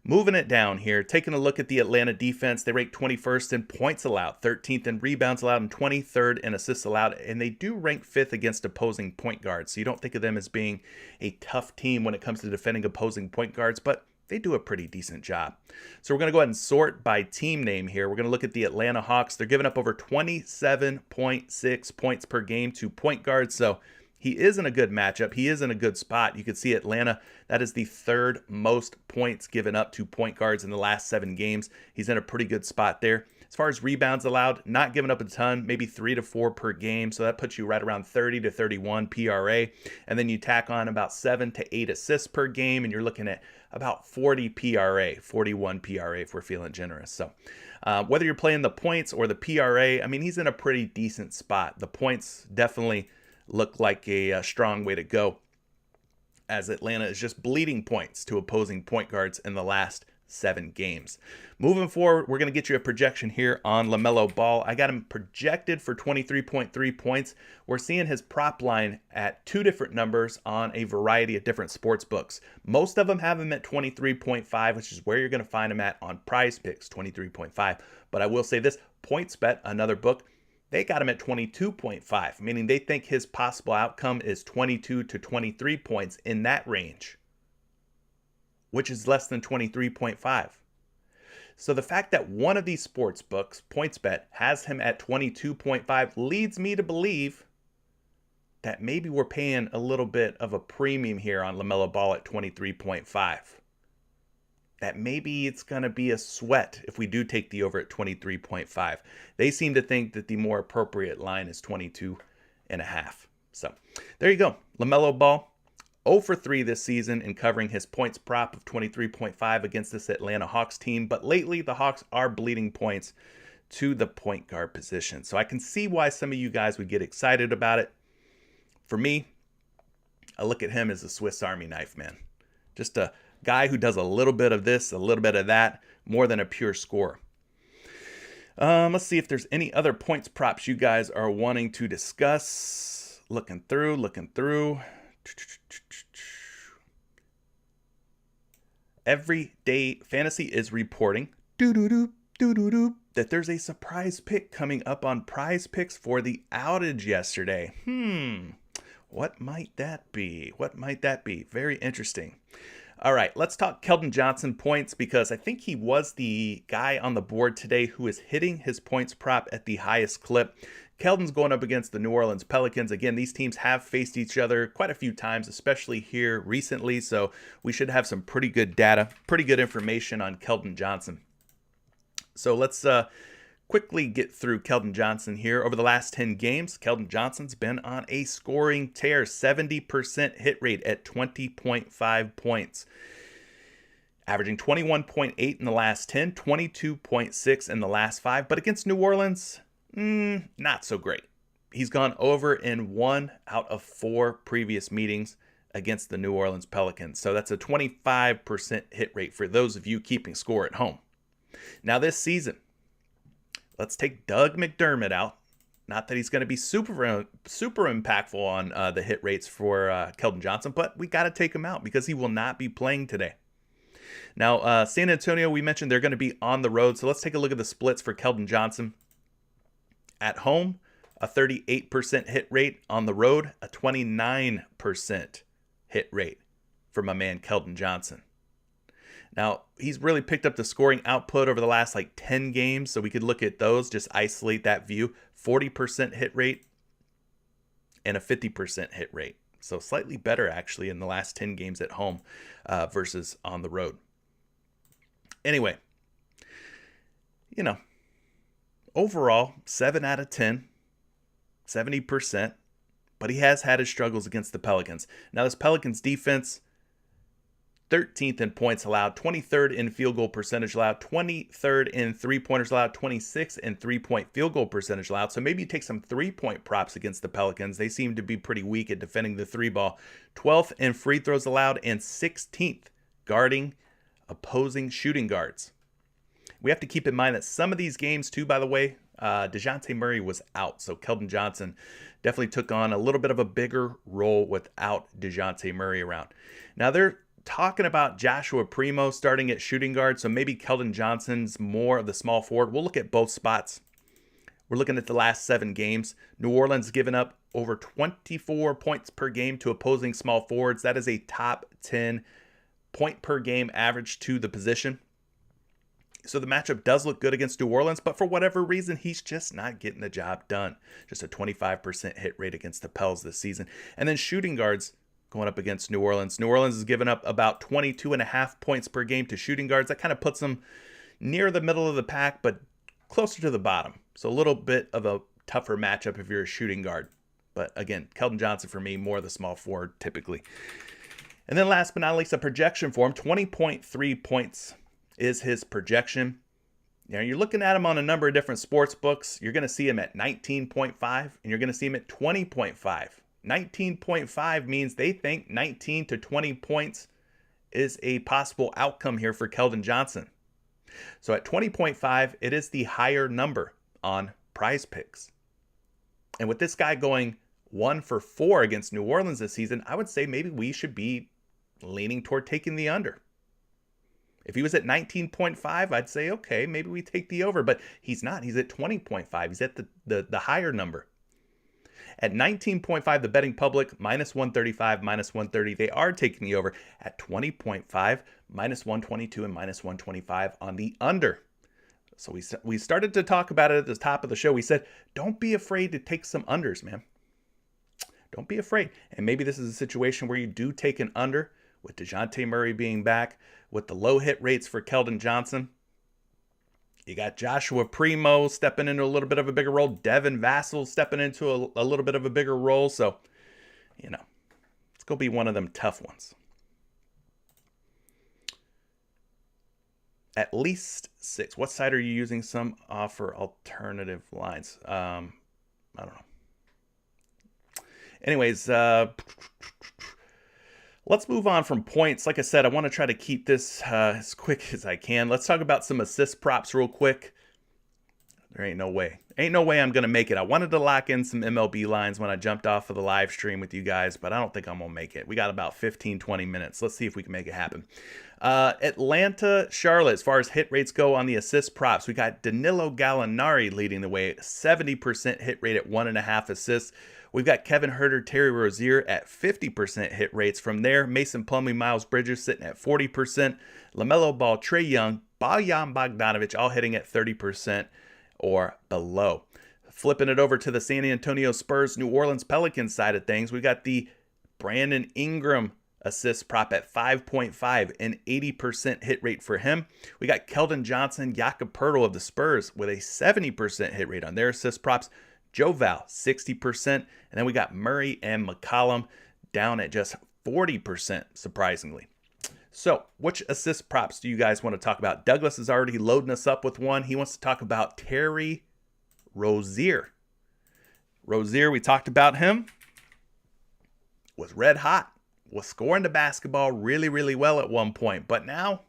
Moving it down here, taking a look at the Atlanta defense, they rank 21st in points allowed, 13th in rebounds allowed, and 23rd in assists allowed. And they do rank 5th against opposing point guards. So you don't think of them as being a tough team when it comes to defending opposing point guards, but they do a pretty decent job. So we're going to go ahead and sort by team name here. We're going to look at the Atlanta Hawks. They're giving up over 27.6 points per game to point guards. So he is in a good matchup. He is in a good spot. You can see Atlanta, that is the third most points given up to point guards in the last 7 games. He's in a pretty good spot there. As far as rebounds allowed, not giving up a ton, maybe 3 to 4 per game. So that puts you right around 30 to 31 PRA. And then you tack on about 7 to 8 assists per game, and you're looking at about 40 PRA, 41 PRA if we're feeling generous. So whether you're playing the points or the PRA, I mean, he's in a pretty decent spot. The points definitely look like a strong way to go, as Atlanta is just bleeding points to opposing point guards in the last 7 games. Moving forward, we're going to get you a projection here on LaMelo Ball. I got him projected for 23.3 points. We're seeing his prop line at 2 different numbers on a variety of different sports books. Most of them have him at 23.5, which is where you're going to find him at on PrizePicks, 23.5. But I will say this, PointsBet, another book, they got him at 22.5, meaning they think his possible outcome is 22 to 23 points in that range, which is less than 23.5. So the fact that one of these sports books, PointsBet, has him at 22.5 leads me to believe that maybe we're paying a little bit of a premium here on LaMelo Ball at 23.5. That maybe it's going to be a sweat if we do take the over at 23.5. They seem to think that the more appropriate line is 22.5. So there you go. LaMelo Ball, 0 for 3 this season in covering his points prop of 23.5 against this Atlanta Hawks team. But lately, the Hawks are bleeding points to the point guard position. So I can see why some of you guys would get excited about it. For me, I look at him as a Swiss Army knife, man. Just a guy who does a little bit of this, a little bit of that, more than a pure scorer. Let's see if there's any other points props you guys are wanting to discuss. Looking through. Everyday Fantasy is reporting that there's a surprise pick coming up on PrizePicks for the outage yesterday. What might that be? Very interesting. All right, let's talk Keldon Johnson points, because I think he was the guy on the board today who is hitting his points prop at the highest clip. Keldon's going up against the New Orleans Pelicans. Again, these teams have faced each other quite a few times, especially here recently, so we should have some pretty good data, pretty good information on Keldon Johnson. So let's quickly get through Keldon Johnson here. Over the last 10 games, Keldon Johnson's been on a scoring tear, 70% hit rate at 20.5 points. Averaging 21.8 in the last 10, 22.6 in the last 5. But against New Orleans, not so great. He's gone over in 1 out of 4 previous meetings against the New Orleans Pelicans. So that's a 25% hit rate for those of you keeping score at home. Now this season, let's take Doug McDermott out. Not that he's going to be super impactful on the hit rates for Keldon Johnson, but we got to take him out because he will not be playing today. Now, San Antonio, we mentioned they're going to be on the road. So let's take a look at the splits for Keldon Johnson. At home, a 38% hit rate. On the road, a 29% hit rate for my man Keldon Johnson. Now, he's really picked up the scoring output over the last 10 games, so we could look at those, just isolate that view. 40% hit rate and a 50% hit rate. So slightly better, actually, in the last 10 games at home versus on the road. Anyway, overall, 7 out of 10, 70%, but he has had his struggles against the Pelicans. Now, this Pelicans defense, 13th in points allowed, 23rd in field goal percentage allowed, 23rd in three-pointers allowed, 26th in three-point field goal percentage allowed. So maybe you take some three-point props against the Pelicans. They seem to be pretty weak at defending the three ball. 12th in free throws allowed and 16th guarding opposing shooting guards. We have to keep in mind that some of these games, too, by the way, DeJounte Murray was out. So Keldon Johnson definitely took on a little bit of a bigger role without DeJounte Murray around. Now, they're talking about Joshua Primo starting at shooting guard, so maybe Keldon Johnson's more of the small forward. We'll look at both spots. We're looking at the last 7 games. New Orleans given up over 24 points per game to opposing small forwards. That is a top 10 point per game average to the position. So the matchup does look good against New Orleans, but for whatever reason, he's just not getting the job done. Just a 25% hit rate against the Pels this season. And then shooting guards going up against New Orleans. New Orleans has given up about 22.5 points per game to shooting guards. That kind of puts them near the middle of the pack, but closer to the bottom. So a little bit of a tougher matchup if you're a shooting guard. But again, Keldon Johnson for me, more of the small forward typically. And then last but not least, a projection for him. 20.3 points is his projection. Now you're looking at him on a number of different sports books. You're going to see him at 19.5 and you're going to see him at 20.5. 19.5 means they think 19 to 20 points is a possible outcome here for Keldon Johnson. So at 20.5, it is the higher number on PrizePicks. And with this guy going 1 for 4 against New Orleans this season, I would say maybe we should be leaning toward taking the under. If he was at 19.5, I'd say, okay, maybe we take the over. But he's not. He's at 20.5. He's at the higher number. At 19.5, the betting public, minus 135, minus 130. They are taking the over. At 20.5, minus 122 and minus 125 on the under. So we started to talk about it at the top of the show. We said, don't be afraid to take some unders, man. Don't be afraid. And maybe this is a situation where you do take an under with DeJounte Murray being back, with the low hit rates for Keldon Johnson. You got Joshua Primo stepping into a little bit of a bigger role. Devin Vassell stepping into a little bit of a bigger role. So, it's going to be one of them tough ones. At least 6. What side are you using? Some offer alternative lines. I don't know. Anyways, let's move on from points. Like I said, I want to try to keep this as quick as I can. Let's talk about some assist props real quick. There ain't no way. Ain't no way I'm going to make it. I wanted to lock in some MLB lines when I jumped off of the live stream with you guys, but I don't think I'm going to make it. We got about 15, 20 minutes. Let's see if we can make it happen. Atlanta, Charlotte, as far as hit rates go on the assist props, we got Danilo Gallinari leading the way, 70% hit rate at 1.5 assists. We've got Kevin Huerter, Terry Rozier at 50% hit rates. From there, Mason Plumlee, Miles Bridges sitting at 40%. LaMelo Ball, Trae Young, Bojan Bogdanovic all hitting at 30% or below. Flipping it over to the San Antonio Spurs, New Orleans Pelicans side of things, we got the Brandon Ingram assist prop at 5.5, an 80% hit rate for him. We got Keldon Johnson, Jakob Poeltl of the Spurs with a 70% hit rate on their assist props. Joe Val, 60%. And then we got Murray and McCollum down at just 40%, surprisingly. So, which assist props do you guys want to talk about? Douglas is already loading us up with one. He wants to talk about Terry Rozier. Rozier, we talked about him. Was red hot. Was scoring the basketball really, really well at one point. But now,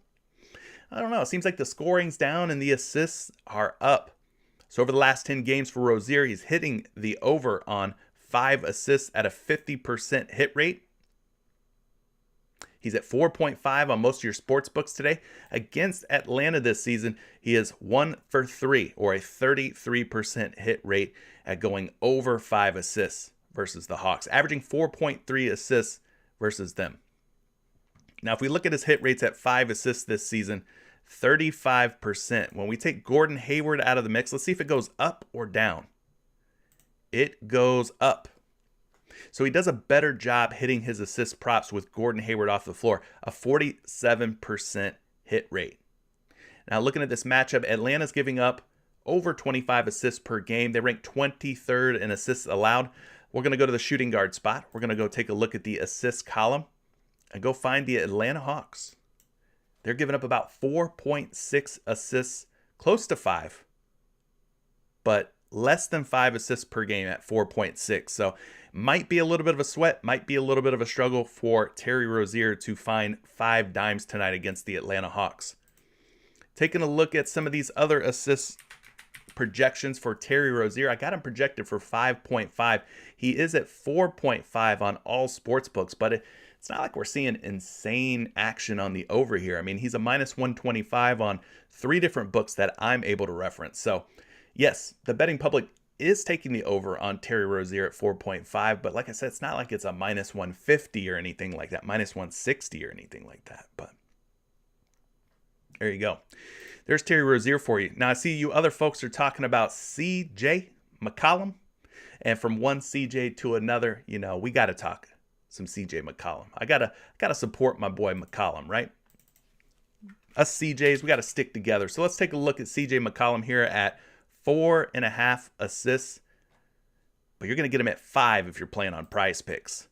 I don't know. It seems like the scoring's down and the assists are up. So over the last 10 games for Rozier, he's hitting the over on 5 assists at a 50% hit rate. He's at 4.5 on most of your sports books today. Against Atlanta this season, he is 1 for 3, or a 33% hit rate at going over 5 assists versus the Hawks, averaging 4.3 assists versus them. Now, if we look at his hit rates at 5 assists this season, 35%. When we take Gordon Hayward out of the mix, let's see if it goes up or down. It goes up. So he does a better job hitting his assist props with Gordon Hayward off the floor, a 47% hit rate. Now, looking at this matchup, Atlanta's giving up over 25 assists per game. They rank 23rd in assists allowed. We're going to go to the shooting guard spot. We're going to go take a look at the assist column and go find the Atlanta Hawks. They're giving up about 4.6 assists, close to 5, but less than 5 assists per game at 4.6. So might be a little bit of a sweat, might be a little bit of a struggle for Terry Rozier to find 5 dimes tonight against the Atlanta Hawks. Taking a look at some of these other assist projections for Terry Rozier, I got him projected for 5.5. He is at 4.5 on all sports books, but it's not like we're seeing insane action on the over here. I mean, he's a minus 125 on 3 different books that I'm able to reference. So yes, the betting public is taking the over on Terry Rozier at 4.5, but like I said, it's not like it's a minus 150 or anything like that, minus 160 or anything like that. But there you go. There's Terry Rozier for you. Now, I see you other folks are talking about CJ McCollum. And from one CJ to another, you know, we got to talk some CJ McCollum. I gotta support my boy McCollum, right? Us CJs, we got to stick together. So let's take a look at CJ McCollum here at 4.5 assists. But you're going to get him at 5 if you're playing on PrizePicks.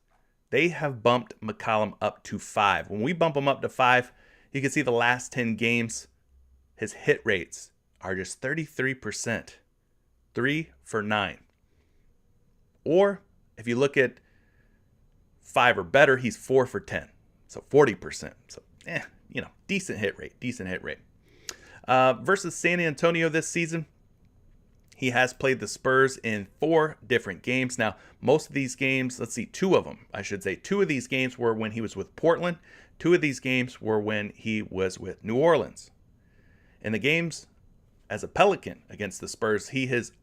They have bumped McCollum up to 5. When we bump him up to 5, you can see the last 10 games, his hit rates are just 33%. 3 for 9. Or if you look at 5 or better, he's 4 for 10. So 40%. So, decent hit rate. Versus San Antonio this season, he has played the Spurs in 4 different games. Now, most of these games, let's see, 2 of them, I should say. 2 of these games were when he was with Portland. 2 of these games were when he was with New Orleans. In the games as a Pelican against the Spurs, he has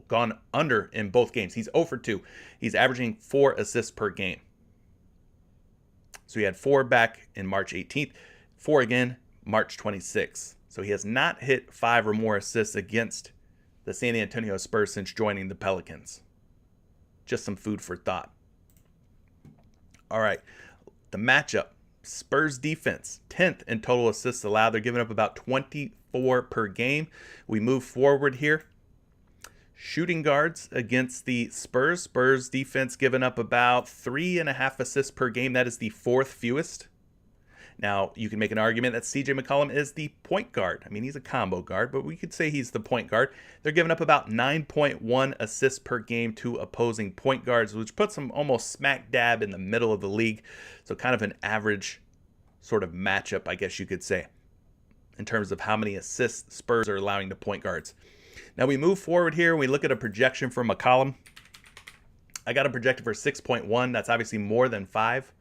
gone under in both games. He's 0 for 2. He's averaging 4 assists per game. So he had 4 back in March 18th, 4 again March 26th. So he has not hit 5 or more assists against the San Antonio Spurs since joining the Pelicans. Just some food for thought. All right, the matchup. Spurs defense, 10th in total assists allowed. They're giving up about 24 per game. We move forward here. Shooting guards against the Spurs. Spurs defense giving up about 3.5 assists per game. That is the 4th fewest. Now, you can make an argument that CJ McCollum is the point guard. I mean, he's a combo guard, but we could say he's the point guard. They're giving up about 9.1 assists per game to opposing point guards, which puts them almost smack dab in the middle of the league. So kind of an average sort of matchup, I guess you could say, in terms of how many assists Spurs are allowing to point guards. Now we move forward here. We look at a projection for McCollum. I got him projected for 6.1. That's obviously more than 5.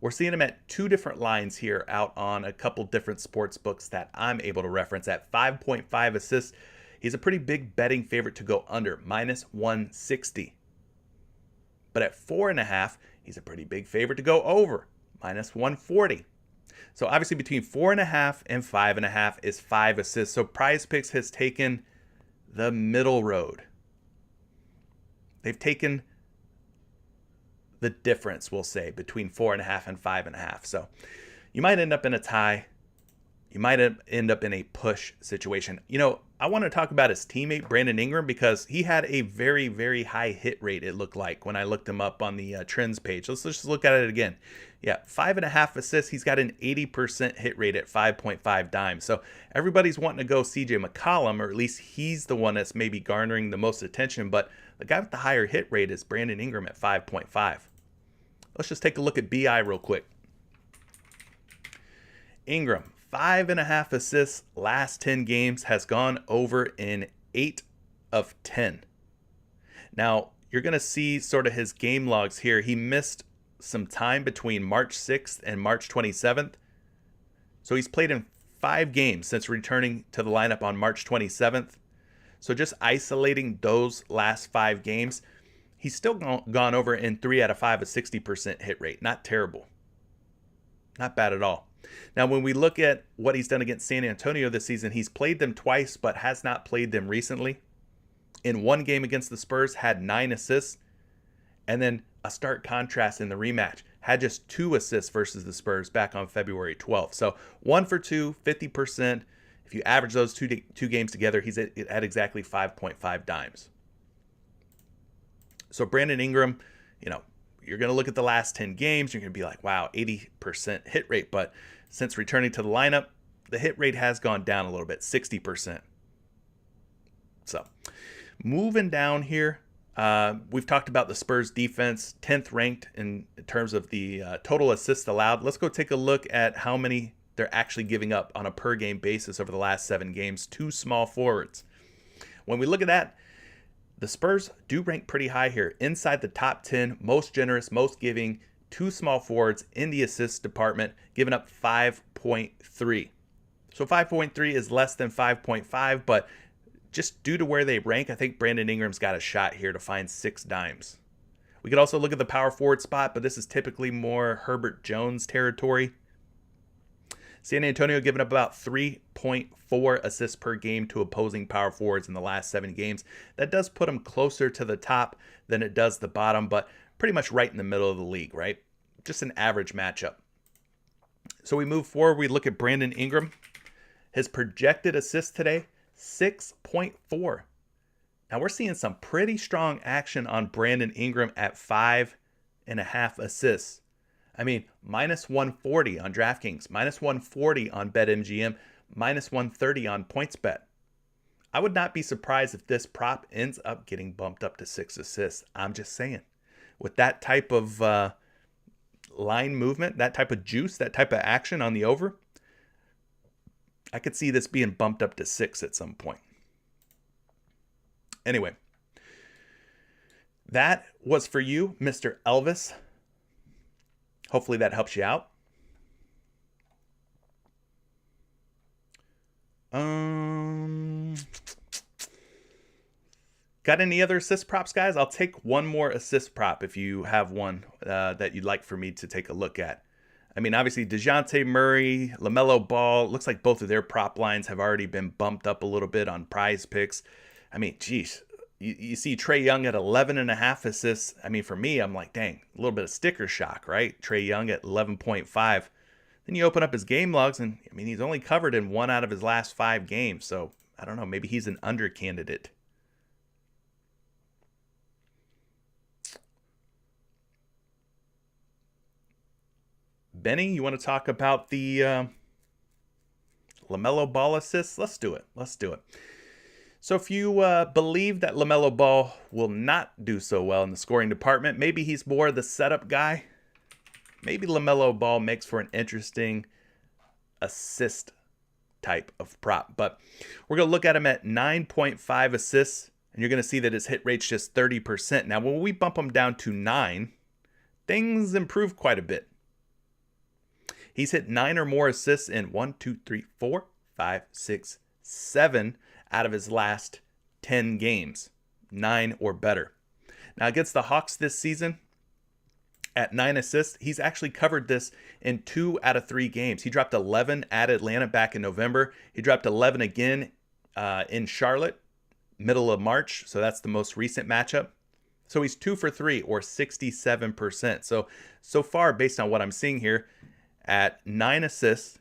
We're seeing him at 2 different lines here out on a couple different sports books that I'm able to reference. At 5.5 assists, he's a pretty big betting favorite to go under, minus 160. But at 4.5, he's a pretty big favorite to go over, minus 140. So obviously between 4.5 and 5.5 is 5 assists. So PrizePicks has taken the middle road. They've taken the difference, we'll say, between 4.5 and 5.5. So you might end up in a tie. You might end up in a push situation. You know, I want to talk about his teammate, Brandon Ingram, because he had a very, very high hit rate, it looked like, when I looked him up on the trends page. Let's just look at it again. Yeah, 5.5 assists. He's got an 80% hit rate at 5.5 dimes. So everybody's wanting to go CJ McCollum, or at least he's the one that's maybe garnering the most attention. But the guy with the higher hit rate is Brandon Ingram at 5.5. Let's just take a look at BI real quick. Ingram, 5.5 assists, last 10 games, has gone over in 8 of 10. Now, you're going to see sort of his game logs here. He missed some time between March 6th and March 27th. So he's played in 5 games since returning to the lineup on March 27th. So just isolating those last 5 games, he's still gone over in 3 out of 5, a 60% hit rate. Not terrible. Not bad at all. Now, when we look at what he's done against San Antonio this season, he's played them twice, but has not played them recently. In one game against the Spurs, had 9 assists. And then a stark contrast in the rematch, had just 2 assists versus the Spurs back on February 12th. So 1 for 2, 50%. If you average those two games together, he's at exactly 5.5 dimes. So Brandon Ingram, you're going to look at the last 10 games. You're going to be like, wow, 80% hit rate. But since returning to the lineup, the hit rate has gone down a little bit, 60%. So moving down here, we've talked about the Spurs defense, 10th ranked in terms of the total assists allowed. Let's go take a look at how many they're actually giving up on a per game basis over the last 7 games to small forwards. When we look at that, the Spurs do rank pretty high here, inside the top 10, most generous, most giving to small forwards in the assist department, giving up 5.3. So 5.3 is less than 5.5, but just due to where they rank, I think Brandon Ingram's got a shot here to find 6 dimes. We could also look at the power forward spot, but this is typically more Herbert Jones territory. San Antonio giving up about 3.4 assists per game to opposing power forwards in the last 7 games. That does put them closer to the top than it does the bottom, but pretty much right in the middle of the league, right? Just an average matchup. So we move forward. We look at Brandon Ingram. His projected assists today, 6.4. Now we're seeing some pretty strong action on Brandon Ingram at 5.5 assists. I mean, minus 140 on DraftKings, minus 140 on BetMGM, minus 130 on PointsBet. I would not be surprised if this prop ends up getting bumped up to 6 assists. I'm just saying. With that type of line movement, that type of juice, that type of action on the over, I could see this being bumped up to 6 at some point. Anyway, that was for you, Mr. Elvis. Hopefully that helps you out. Got any other assist props, guys? I'll take one more assist prop if you have one that you'd like for me to take a look at. I mean, obviously, DeJounte Murray, LaMelo Ball, looks like both of their prop lines have already been bumped up a little bit on PrizePicks. I mean, geez, you see Trae Young at 11.5 assists. I mean, for me, I'm like, dang, a little bit of sticker shock, right? Trae Young at 11.5. Then you open up his game logs, and I mean, he's only covered in 1 out of his last 5 games. So I don't know, maybe he's an under candidate. Benny, you want to talk about the LaMelo Ball assists? Let's do it. So if you believe that LaMelo Ball will not do so well in the scoring department, maybe he's more the setup guy. Maybe LaMelo Ball makes for an interesting assist type of prop. But we're going to look at him at 9.5 assists, and you're going to see that his hit rate's just 30%. Now, when we bump him down to 9, things improve quite a bit. He's hit 9 or more assists in 1, 2, 3, 4, 5, 6, 7 out of his last 10 games. 9 or better. Now, against the Hawks this season, at 9 assists, he's actually covered this in 2 out of 3 games. He dropped 11 at Atlanta back in November. He dropped 11 again in Charlotte, middle of March. So that's the most recent matchup. So he's 2 for 3 or 67%. So far, based on what I'm seeing here, at 9 assists,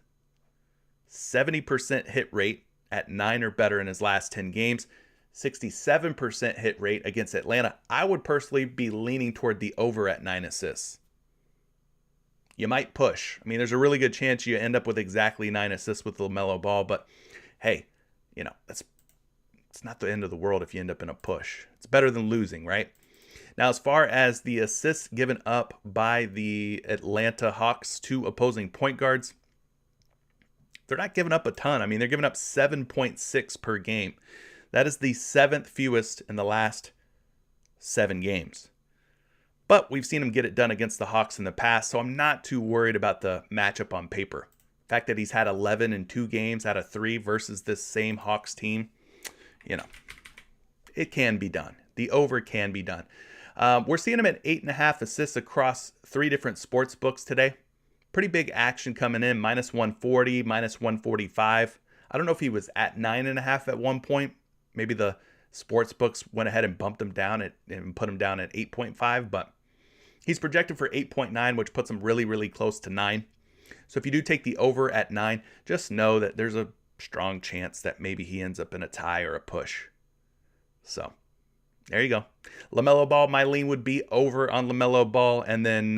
70% hit rate at 9 or better in his last 10 games, 67% hit rate against Atlanta. I would personally be leaning toward the over at 9 assists. You might push. I mean, there's a really good chance you end up with exactly 9 assists with LaMelo Ball, but hey, it's not the end of the world if you end up in a push. It's better than losing, right? Now, as far as the assists given up by the Atlanta Hawks to opposing point guards, they're not giving up a ton. I mean, they're giving up 7.6 per game. That is the 7th fewest in the last 7 games. But we've seen him get it done against the Hawks in the past, so I'm not too worried about the matchup on paper. The fact that he's had 11 in 2 games out of 3 versus this same Hawks team, it can be done. The over can be done. We're seeing him at 8.5 assists across 3 different sports books today. pretty big action coming in, minus 140, minus 145. I don't know if he was at 9.5 at one point. Maybe the sports books went ahead and bumped him down and put him down at 8.5, but he's projected for 8.9, which puts him really, really close to 9. So if you do take the over at 9, just know that there's a strong chance that maybe he ends up in a tie or a push. So there you go. LaMelo Ball, my lean would be over on LaMelo Ball, and then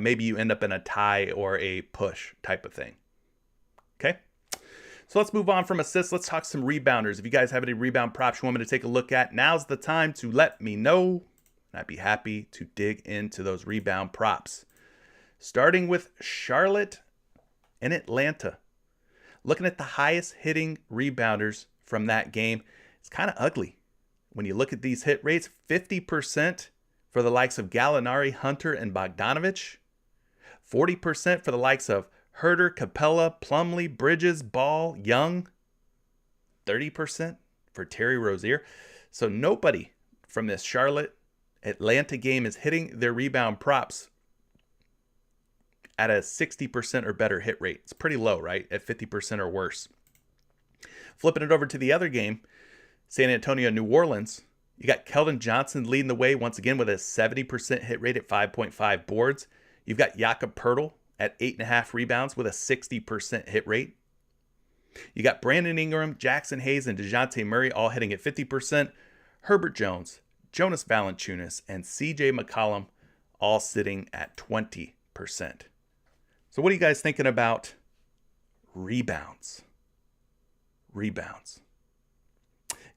maybe you end up in a tie or a push type of thing. Okay? So let's move on from assists. Let's talk some rebounders. If you guys have any rebound props you want me to take a look at, now's the time to let me know. I'd be happy to dig into those rebound props. Starting with Charlotte and Atlanta. Looking at the highest hitting rebounders from that game, it's kind of ugly. When you look at these hit rates, 50% for the likes of Gallinari, Hunter, and Bogdanovich. 40% for the likes of Herter, Capella, Plumlee, Bridges, Ball, Young. 30% for Terry Rozier. So nobody from this Charlotte Atlanta game is hitting their rebound props at a 60% or better hit rate. It's pretty low, right? At 50% or worse. Flipping it over to the other game, San Antonio, New Orleans, you got Keldon Johnson leading the way once again with a 70% hit rate at 5.5 boards. You've got Jakob Poeltl at 8.5 rebounds with a 60% hit rate. You got Brandon Ingram, Jackson Hayes, and DeJounte Murray all hitting at 50%. Herbert Jones, Jonas Valanciunas, and CJ McCollum all sitting at 20%. So what are you guys thinking about rebounds?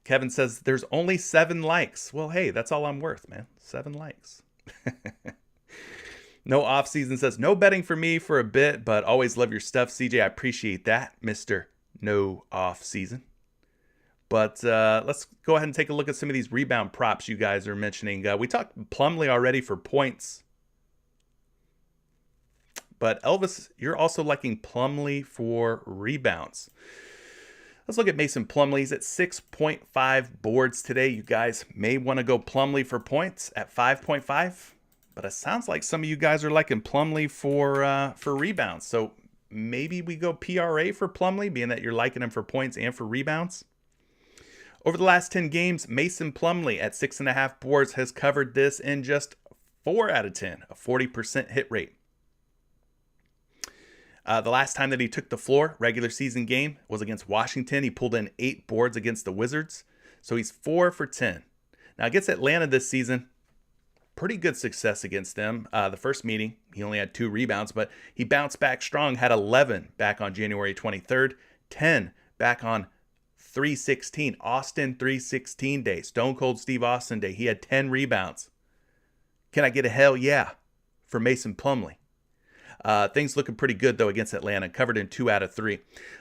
Kevin says there's only 7 likes. Well, hey, that's all I'm worth, man. 7 likes. No Offseason says no betting for me for a bit, but always love your stuff, CJ. I appreciate that, Mr. No Offseason. But let's go ahead and take a look at some of these rebound props you guys are mentioning. We talked Plumlee already for points. But Elvis, you're also liking Plumlee for rebounds. Let's look at Mason Plumlee. He's at 6.5 boards today. You guys may want to go Plumlee for points at 5.5. But it sounds like some of you guys are liking Plumlee for rebounds. So maybe we go PRA for Plumlee, being that you're liking him for points and for rebounds. Over the last 10 games, Mason Plumlee at 6.5 boards has covered this in just 4 out of 10, a 40% hit rate. The last time that he took the floor, regular season game, was against Washington. He pulled in 8 boards against the Wizards. So he's 4 for 10. Now against Atlanta this season, pretty good success against them. The first meeting, he only had 2 rebounds, but he bounced back strong, had 11 back on January 23rd, 10 back on 3/16, Austin 3/16 day, Stone Cold Steve Austin day. He had 10 rebounds. Can I get a hell yeah for Mason Plumlee? Things looking pretty good, though, against Atlanta. Covered in 2 out of 3.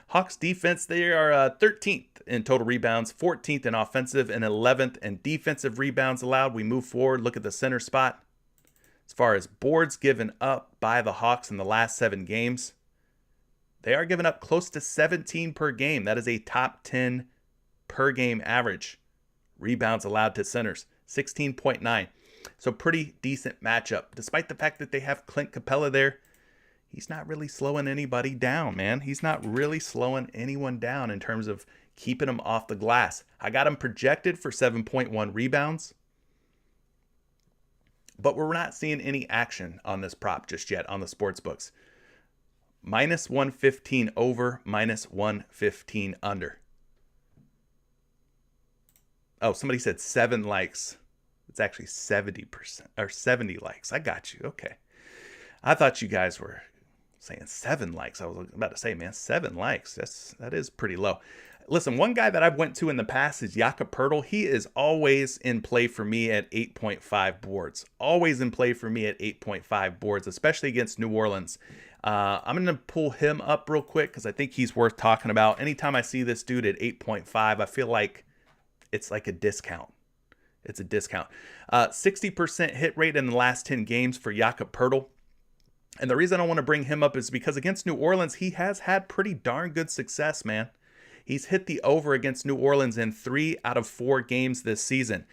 Hawks defense, they are 13th in total rebounds, 14th in offensive, and 11th in defensive rebounds allowed. We move forward. Look at the center spot. As far as boards given up by the Hawks in the last 7 games, they are giving up close to 17 per game. That is a top 10 per game average. Rebounds allowed to centers, 16.9. So pretty decent matchup. Despite the fact that they have Clint Capella there, he's not really slowing anybody down, man. He's not really slowing anyone down in terms of keeping them off the glass. I got him projected for 7.1 rebounds. But we're not seeing any action on this prop just yet on the sports books. Minus 115 over, minus 115 under. Oh, somebody said 7 likes. It's actually 70% or 70 likes. I got you. Okay. I thought you guys were saying 7 likes. I was about to say, man, 7 likes. That is pretty low. Listen, one guy that I've went to in the past is Jakob Poeltl. He is always in play for me at 8.5 boards. Always in play for me at 8.5 boards, especially against New Orleans. I'm going to pull him up real quick because I think he's worth talking about. Anytime I see this dude at 8.5, I feel like it's like a discount. It's a discount. 60% hit rate in the last 10 games for Jakob Poeltl. And the reason I want to bring him up is because against New Orleans, he has had pretty darn good success, man. He's hit the over against New Orleans in 3 out of 4 games this season.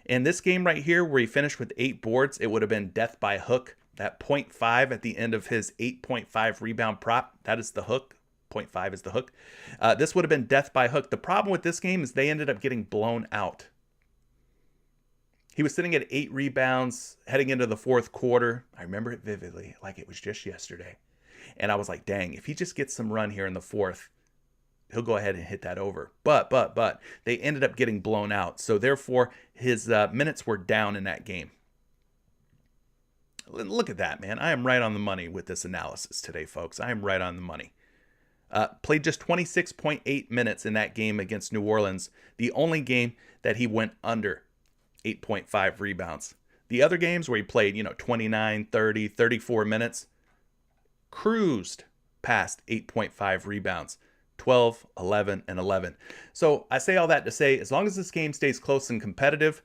In this game right here, where he finished with 8 boards, it would have been death by hook. That 0.5 at the end of his 8.5 rebound prop, that is the hook. 0.5 is the hook. This would have been death by hook. The problem with this game is they ended up getting blown out. He was sitting at 8 rebounds heading into the fourth quarter. I remember it vividly, like it was just yesterday. And I was like, dang, if he just gets some run here in the fourth, he'll go ahead and hit that over. But they ended up getting blown out. So therefore, his minutes were down in that game. Look at that, man. I am right on the money with this analysis today, folks. I am right on the money. Played just 26.8 minutes in that game against New Orleans. The only game that he went under 8.5 rebounds. The other games where he played, 29, 30, 34 minutes, cruised past 8.5 rebounds. 12, 11, and 11. So I say all that to say, as long as this game stays close and competitive,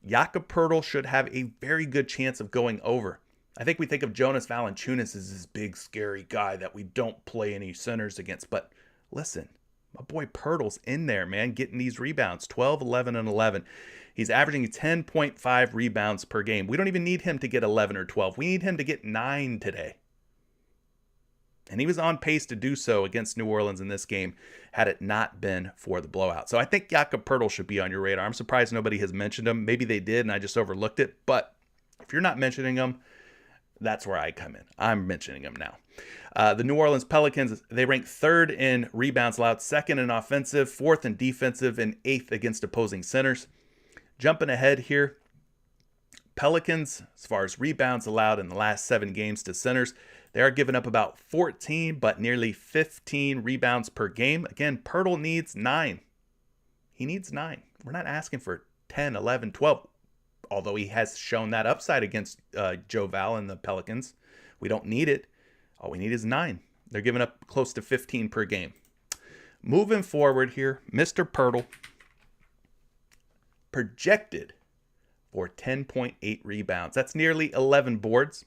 Jakob Poeltl should have a very good chance of going over. I think we think of Jonas Valanciunas as this big, scary guy that we don't play any centers against. But listen, my boy Poeltl's in there, man, getting these rebounds, 12, 11, and 11. He's averaging 10.5 rebounds per game. We don't even need him to get 11 or 12. We need him to get 9 today. And he was on pace to do so against New Orleans in this game had it not been for the blowout. So I think Jakob Poeltl should be on your radar. I'm surprised nobody has mentioned him. Maybe they did and I just overlooked it. But if you're not mentioning him, that's where I come in. I'm mentioning him now. The New Orleans Pelicans, they rank 3rd in rebounds allowed, 2nd in offensive, 4th in defensive, and 8th against opposing centers. Jumping ahead here, Pelicans, as far as rebounds allowed in the last 7 games to centers, they are giving up about 14, but nearly 15 rebounds per game. Again, Poeltl needs 9. He needs 9. We're not asking for 10, 11, 12, although he has shown that upside against Joe Val and the Pelicans. We don't need it. All we need is 9. They're giving up close to 15 per game. Moving forward here, Mr. Poeltl projected for 10.8 rebounds. That's nearly 11 boards.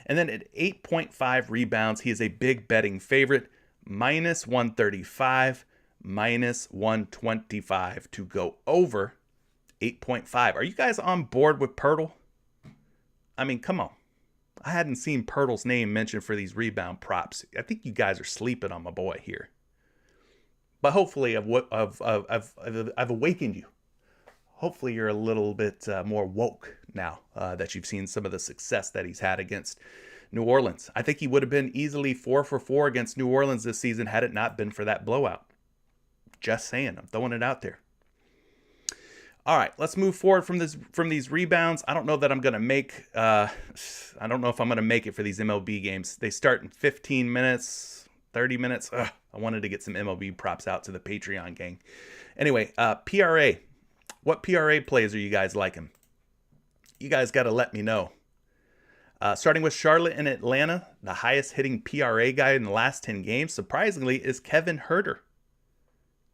And then at 8.5 rebounds, he is a big betting favorite. Minus 135, minus 125 to go over 8.5. Are you guys on board with Poeltl? I mean, come on. I hadn't seen Poeltl's name mentioned for these rebound props. I think you guys are sleeping on my boy here. But hopefully I've awakened you. Hopefully you're a little bit more woke now that you've seen some of the success that he's had against New Orleans. I think he would have been easily 4 for 4 against New Orleans this season had it not been for that blowout. Just saying. I'm throwing it out there. All right, let's move forward from these rebounds. I don't know that I'm going to make I don't know if I'm going to make it for these MLB games. They start in 15 minutes, 30 minutes. I wanted to get some MLB props out to the Patreon gang. Anyway, PRA. What PRA plays are you guys liking? You guys got to let me know. Starting with Charlotte and Atlanta, the highest hitting PRA guy in the last 10 games, surprisingly, is Kevin Huerter.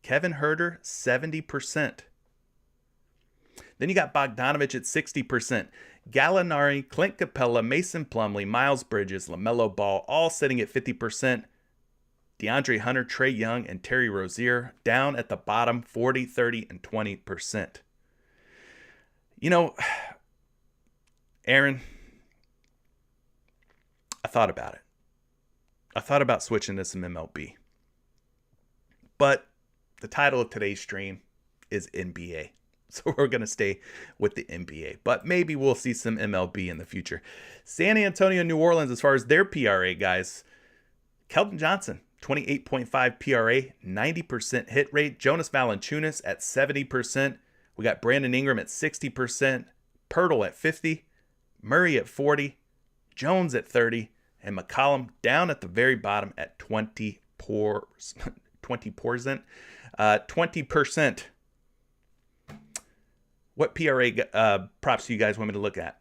Kevin Huerter, 70%. Then you got Bogdanovich at 60%. Gallinari, Clint Capella, Mason Plumlee, Miles Bridges, LaMelo Ball, all sitting at 50%. DeAndre Hunter, Trae Young, and Terry Rozier down at the bottom, 40, 30, and 20%. You know, Aaron, I thought about it. I thought about switching to some MLB. But the title of today's stream is NBA. So we're going to stay with the NBA. But maybe we'll see some MLB in the future. San Antonio, New Orleans, as far as their PRA guys, Keldon Johnson, 28.5 PRA, 90% hit rate. Jonas Valanciunas at 70%. We got Brandon Ingram at 60%. Poeltl at 50%. Murray at 40%. Jones at 30%. And McCollum down at the very bottom at 20%. 20%. What PRA props do you guys want me to look at?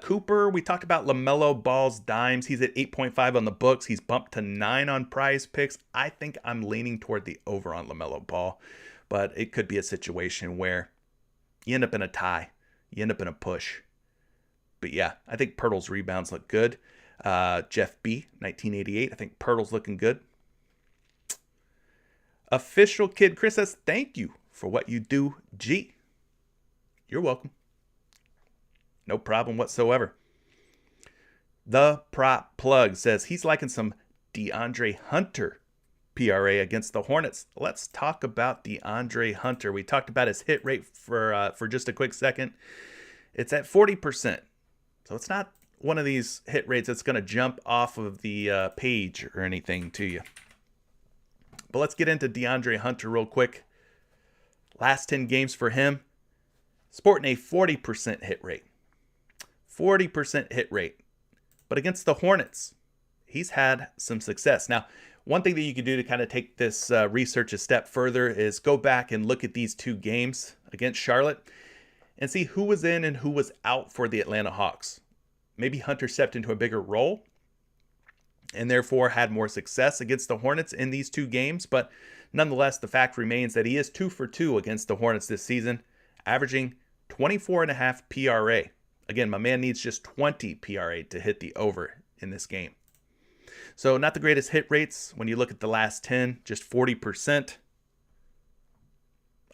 Cooper, we talked about LaMelo Ball's dimes. He's at 8.5 on the books. He's bumped to 9 on PrizePicks. I think I'm leaning toward the over on LaMelo Ball, but it could be a situation where you end up in a tie. You end up in a push. But yeah, I think Poeltl's rebounds look good. Jeff B, 1988. I think Poeltl's looking good. Official Kid Chris says, thank you for what you do, G. You're welcome. No problem whatsoever. The Prop Plug says he's liking some DeAndre Hunter PRA against the Hornets. Let's talk about DeAndre Hunter. We talked about his hit rate for just a quick second. It's at 40%. So it's not one of these hit rates that's going to jump off of the page or anything to you. But let's get into DeAndre Hunter real quick. Last 10 games for him, sporting a 40% hit rate. 40% hit rate. But against the Hornets, he's had some success. Now, one thing that you can do to kind of take this research a step further is go back and look at these two games against Charlotte and see who was in and who was out for the Atlanta Hawks. Maybe Hunter stepped into a bigger role and therefore had more success against the Hornets in these two games. But nonetheless, the fact remains that he is 2 for 2 against the Hornets this season, averaging 24.5 PRA. Again, my man needs just 20 PRA to hit the over in this game. So not the greatest hit rates when you look at the last 10, just 40%.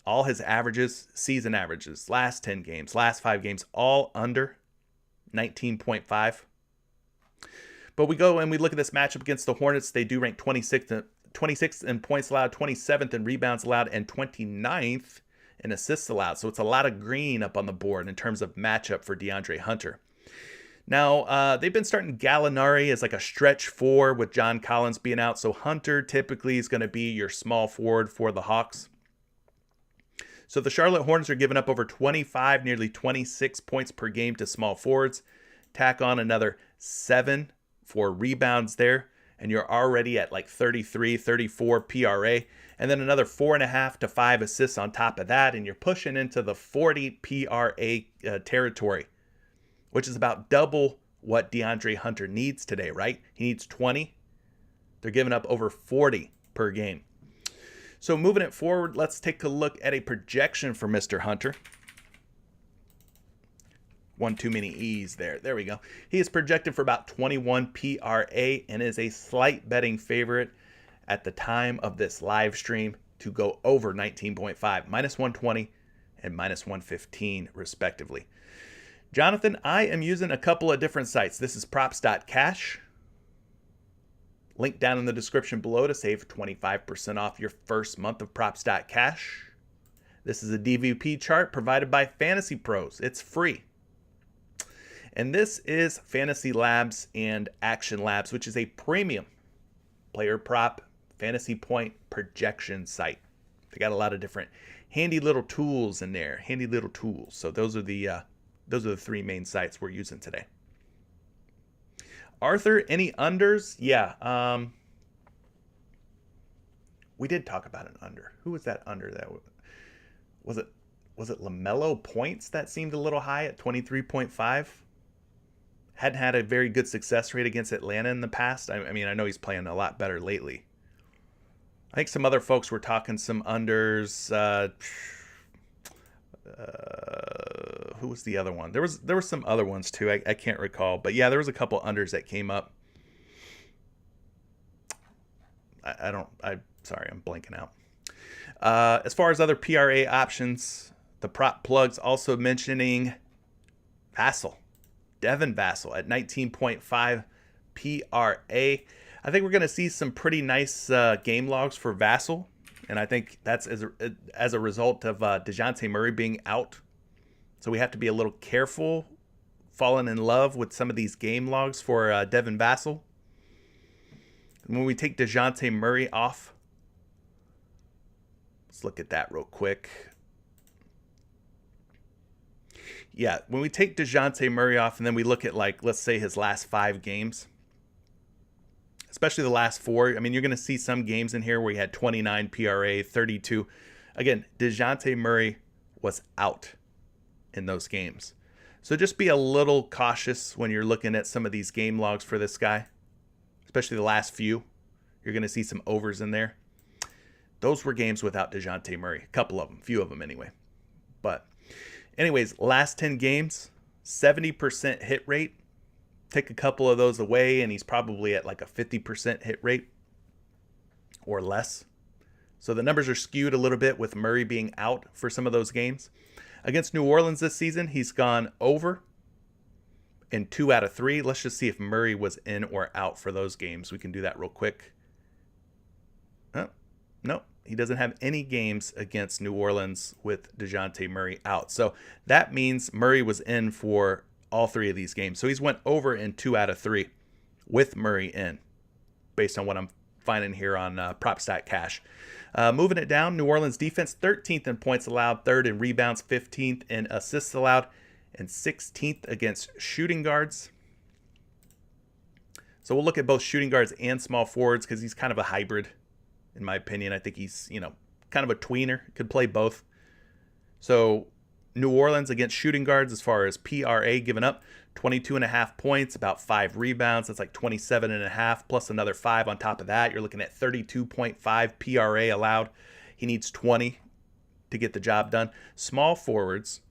All his averages, season averages, last 10 games, last 5 games, all under 19.5. But we go and we look at this matchup against the Hornets. They do rank 26th in points allowed, 27th in rebounds allowed, and 29th in assists allowed. So it's a lot of green up on the board in terms of matchup for DeAndre Hunter. Now, they've been starting Gallinari as like a stretch 4 with John Collins being out. So Hunter typically is going to be your small forward for the Hawks. So the Charlotte Hornets are giving up over 25, nearly 26 points per game to small forwards. Tack on another 7 for rebounds there, and you're already at like 33, 34 PRA. And then another 4.5 to 5 assists on top of that, and you're pushing into the 40 PRA territory, which is about double what DeAndre Hunter needs today, right? He needs 20. They're giving up over 40 per game. So moving it forward, let's take a look at a projection for Mr. Hunter. One too many E's there. There we go. He is projected for about 21 PRA and is a slight betting favorite at the time of this live stream to go over 19.5, minus 120 and minus 115 respectively. Jonathan, I am using a couple of different sites. This is props.cash. Link down in the description below to save 25% off your first month of props.cash. This is a DVP chart provided by Fantasy Pros. It's free. And this is Fantasy Labs and Action Labs, which is a premium player prop fantasy point projection site. They got a lot of different handy little tools in there. Handy little tools. So those are the 3 main sites we're using today. Arthur, any unders? Yeah. We did talk about an under. Who was that under? That was it LaMelo points that seemed a little high at 23.5? Hadn't had a very good success rate against Atlanta in the past. I mean, I know he's playing a lot better lately. I think some other folks were talking some unders. Who was the other one? There were some other ones too. I can't recall, but yeah, there was a couple unders that came up. Sorry, I'm blanking out. As far as other PRA options, the prop plugs also mentioning Devin Vassell at 19.5 PRA. I think we're going to see some pretty nice game logs for Vassell. And I think that's as a result of DeJounte Murray being out. So we have to be a little careful falling in love with some of these game logs for Devin Vassell. And when we take DeJounte Murray off, let's look at that real quick. Yeah, when we take DeJounte Murray off and then we look at, like, let's say his last 5 games, especially the last 4. I mean, you're going to see some games in here where he had 29 PRA, 32. Again, DeJounte Murray was out in those games. So just be a little cautious when you're looking at some of these game logs for this guy, especially the last few. You're going to see some overs in there. Those were games without DeJounte Murray. A couple of them, few of them anyway. But anyways, last 10 games, 70% hit rate. Take a couple of those away, and he's probably at like a 50% hit rate or less. So the numbers are skewed a little bit with Murray being out for some of those games. Against New Orleans this season, he's gone over in 2 out of 3. Let's just see if Murray was in or out for those games. We can do that real quick. Oh, no, he doesn't have any games against New Orleans with DeJounte Murray out. So that means Murray was in for all 3 of these games. So he's went over in 2 out of 3 with Murray in, based on what I'm finding here on PropStat Cash. Moving it down, New Orleans defense, 13th in points allowed, 3rd in rebounds, 15th in assists allowed, and 16th against shooting guards. So we'll look at both shooting guards and small forwards because he's kind of a hybrid, in my opinion. I think he's, kind of a tweener, could play both. So New Orleans against shooting guards, as far as PRA given up, 22.5 points, about 5 rebounds. That's like 27.5 plus another 5 on top of that. You're looking at 32.5 PRA allowed. He needs 20 to get the job done. Small forwards,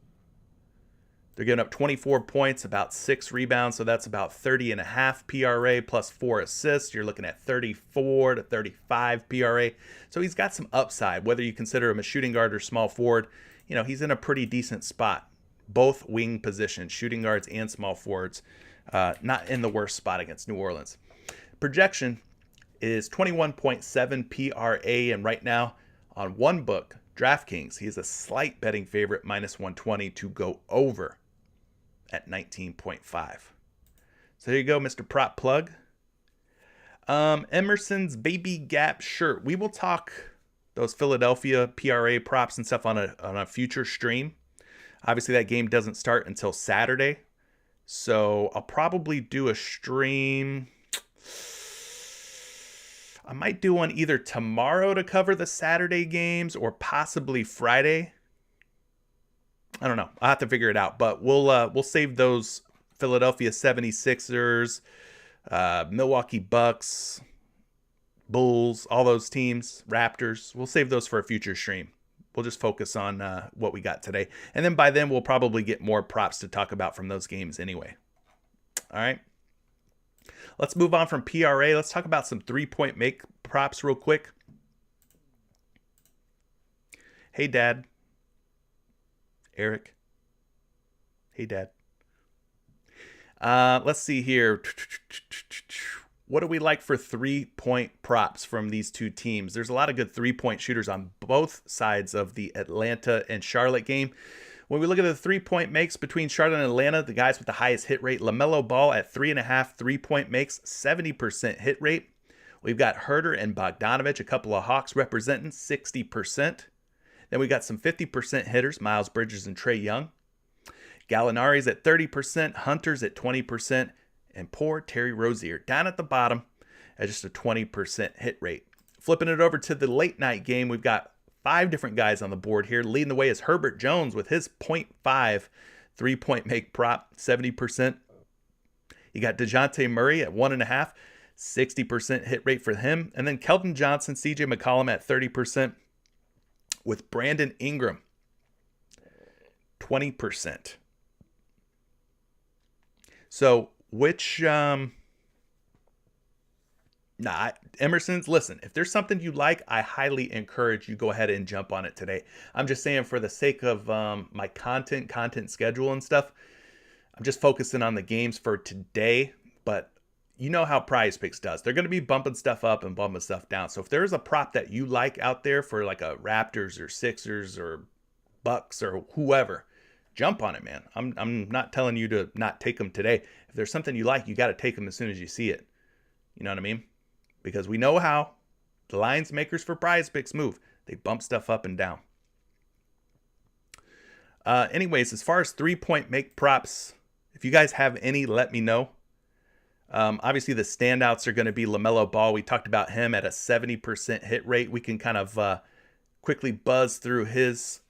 they're giving up 24 points, about 6 rebounds. So that's about 30.5 PRA plus 4 assists. You're looking at 34 to 35 PRA. So he's got some upside, whether you consider him a shooting guard or small forward. He's in a pretty decent spot. Both wing positions, shooting guards and small forwards, not in the worst spot against New Orleans. Projection is 21.7 PRA, and right now on one book, DraftKings, he is a slight betting favorite, minus 120 to go over at 19.5. So there you go, Mr. Prop Plug. Emerson's baby gap shirt. We will talk those Philadelphia PRA props and stuff on a future stream. Obviously, that game doesn't start until Saturday. So I'll probably do a stream. I might do one either tomorrow to cover the Saturday games or possibly Friday. I don't know. I'll have to figure it out. But we'll save those Philadelphia 76ers, Milwaukee Bucks, Bulls, all those teams, Raptors. We'll save those for a future stream. We'll just focus on what we got today. And then by then, we'll probably get more props to talk about from those games anyway. All right. Let's move on from PRA. Let's talk about some three-point make props real quick. Hey, Dad. Eric. Hey, Dad. Let's see here. What do we like for three-point props from these two teams? There's a lot of good three-point shooters on both sides of the Atlanta and Charlotte game. When we look at the three-point makes between Charlotte and Atlanta, the guys with the highest hit rate, LaMelo Ball at 3.5 three-point makes, 70% hit rate. We've got Herter and Bogdanovich, a couple of Hawks representing 60%. Then we got some 50% hitters, Miles Bridges and Trae Young. Gallinari's at 30%, Hunter's at 20%, and poor Terry Rozier down at the bottom at just a 20% hit rate. Flipping it over to the late night game, we've got 5 different guys on the board here. Leading the way is Herbert Jones with his 0.5 three-point make prop, 70%. You got DeJounte Murray at 1.5, 60% hit rate for him. And then Keldon Johnson, CJ McCollum at 30%, with Brandon Ingram, 20%. So which, Emerson's, listen, if there's something you like, I highly encourage you go ahead and jump on it today. I'm just saying, for the sake of my content schedule and stuff, I'm just focusing on the games for today. But you know how PrizePicks does. They're going to be bumping stuff up and bumping stuff down. So if there's a prop that you like out there for like a Raptors or Sixers or Bucks or whoever, jump on it, man. I'm not telling you to not take them today. If there's something you like, you got to take them as soon as you see it. You know what I mean? Because we know how the lines makers for PrizePicks move. They bump stuff up and down. Anyways, as far as three-point make props, if you guys have any, let me know. Obviously, the standouts are going to be LaMelo Ball. We talked about him at a 70% hit rate. We can kind of quickly buzz through his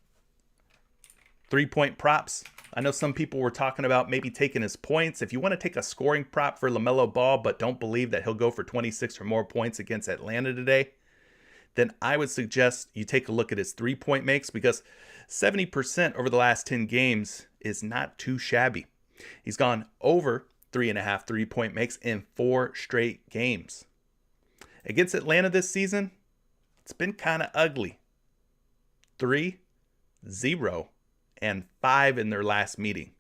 three-point props. I know some people were talking about maybe taking his points. If you want to take a scoring prop for LaMelo Ball but don't believe that he'll go for 26 or more points against Atlanta today, then I would suggest you take a look at his three-point makes, because 70% over the last 10 games is not too shabby. He's gone over 3.5 three-point makes in 4 straight games. Against Atlanta this season, it's been kind of ugly. 3, 0, and 5 in their last meeting.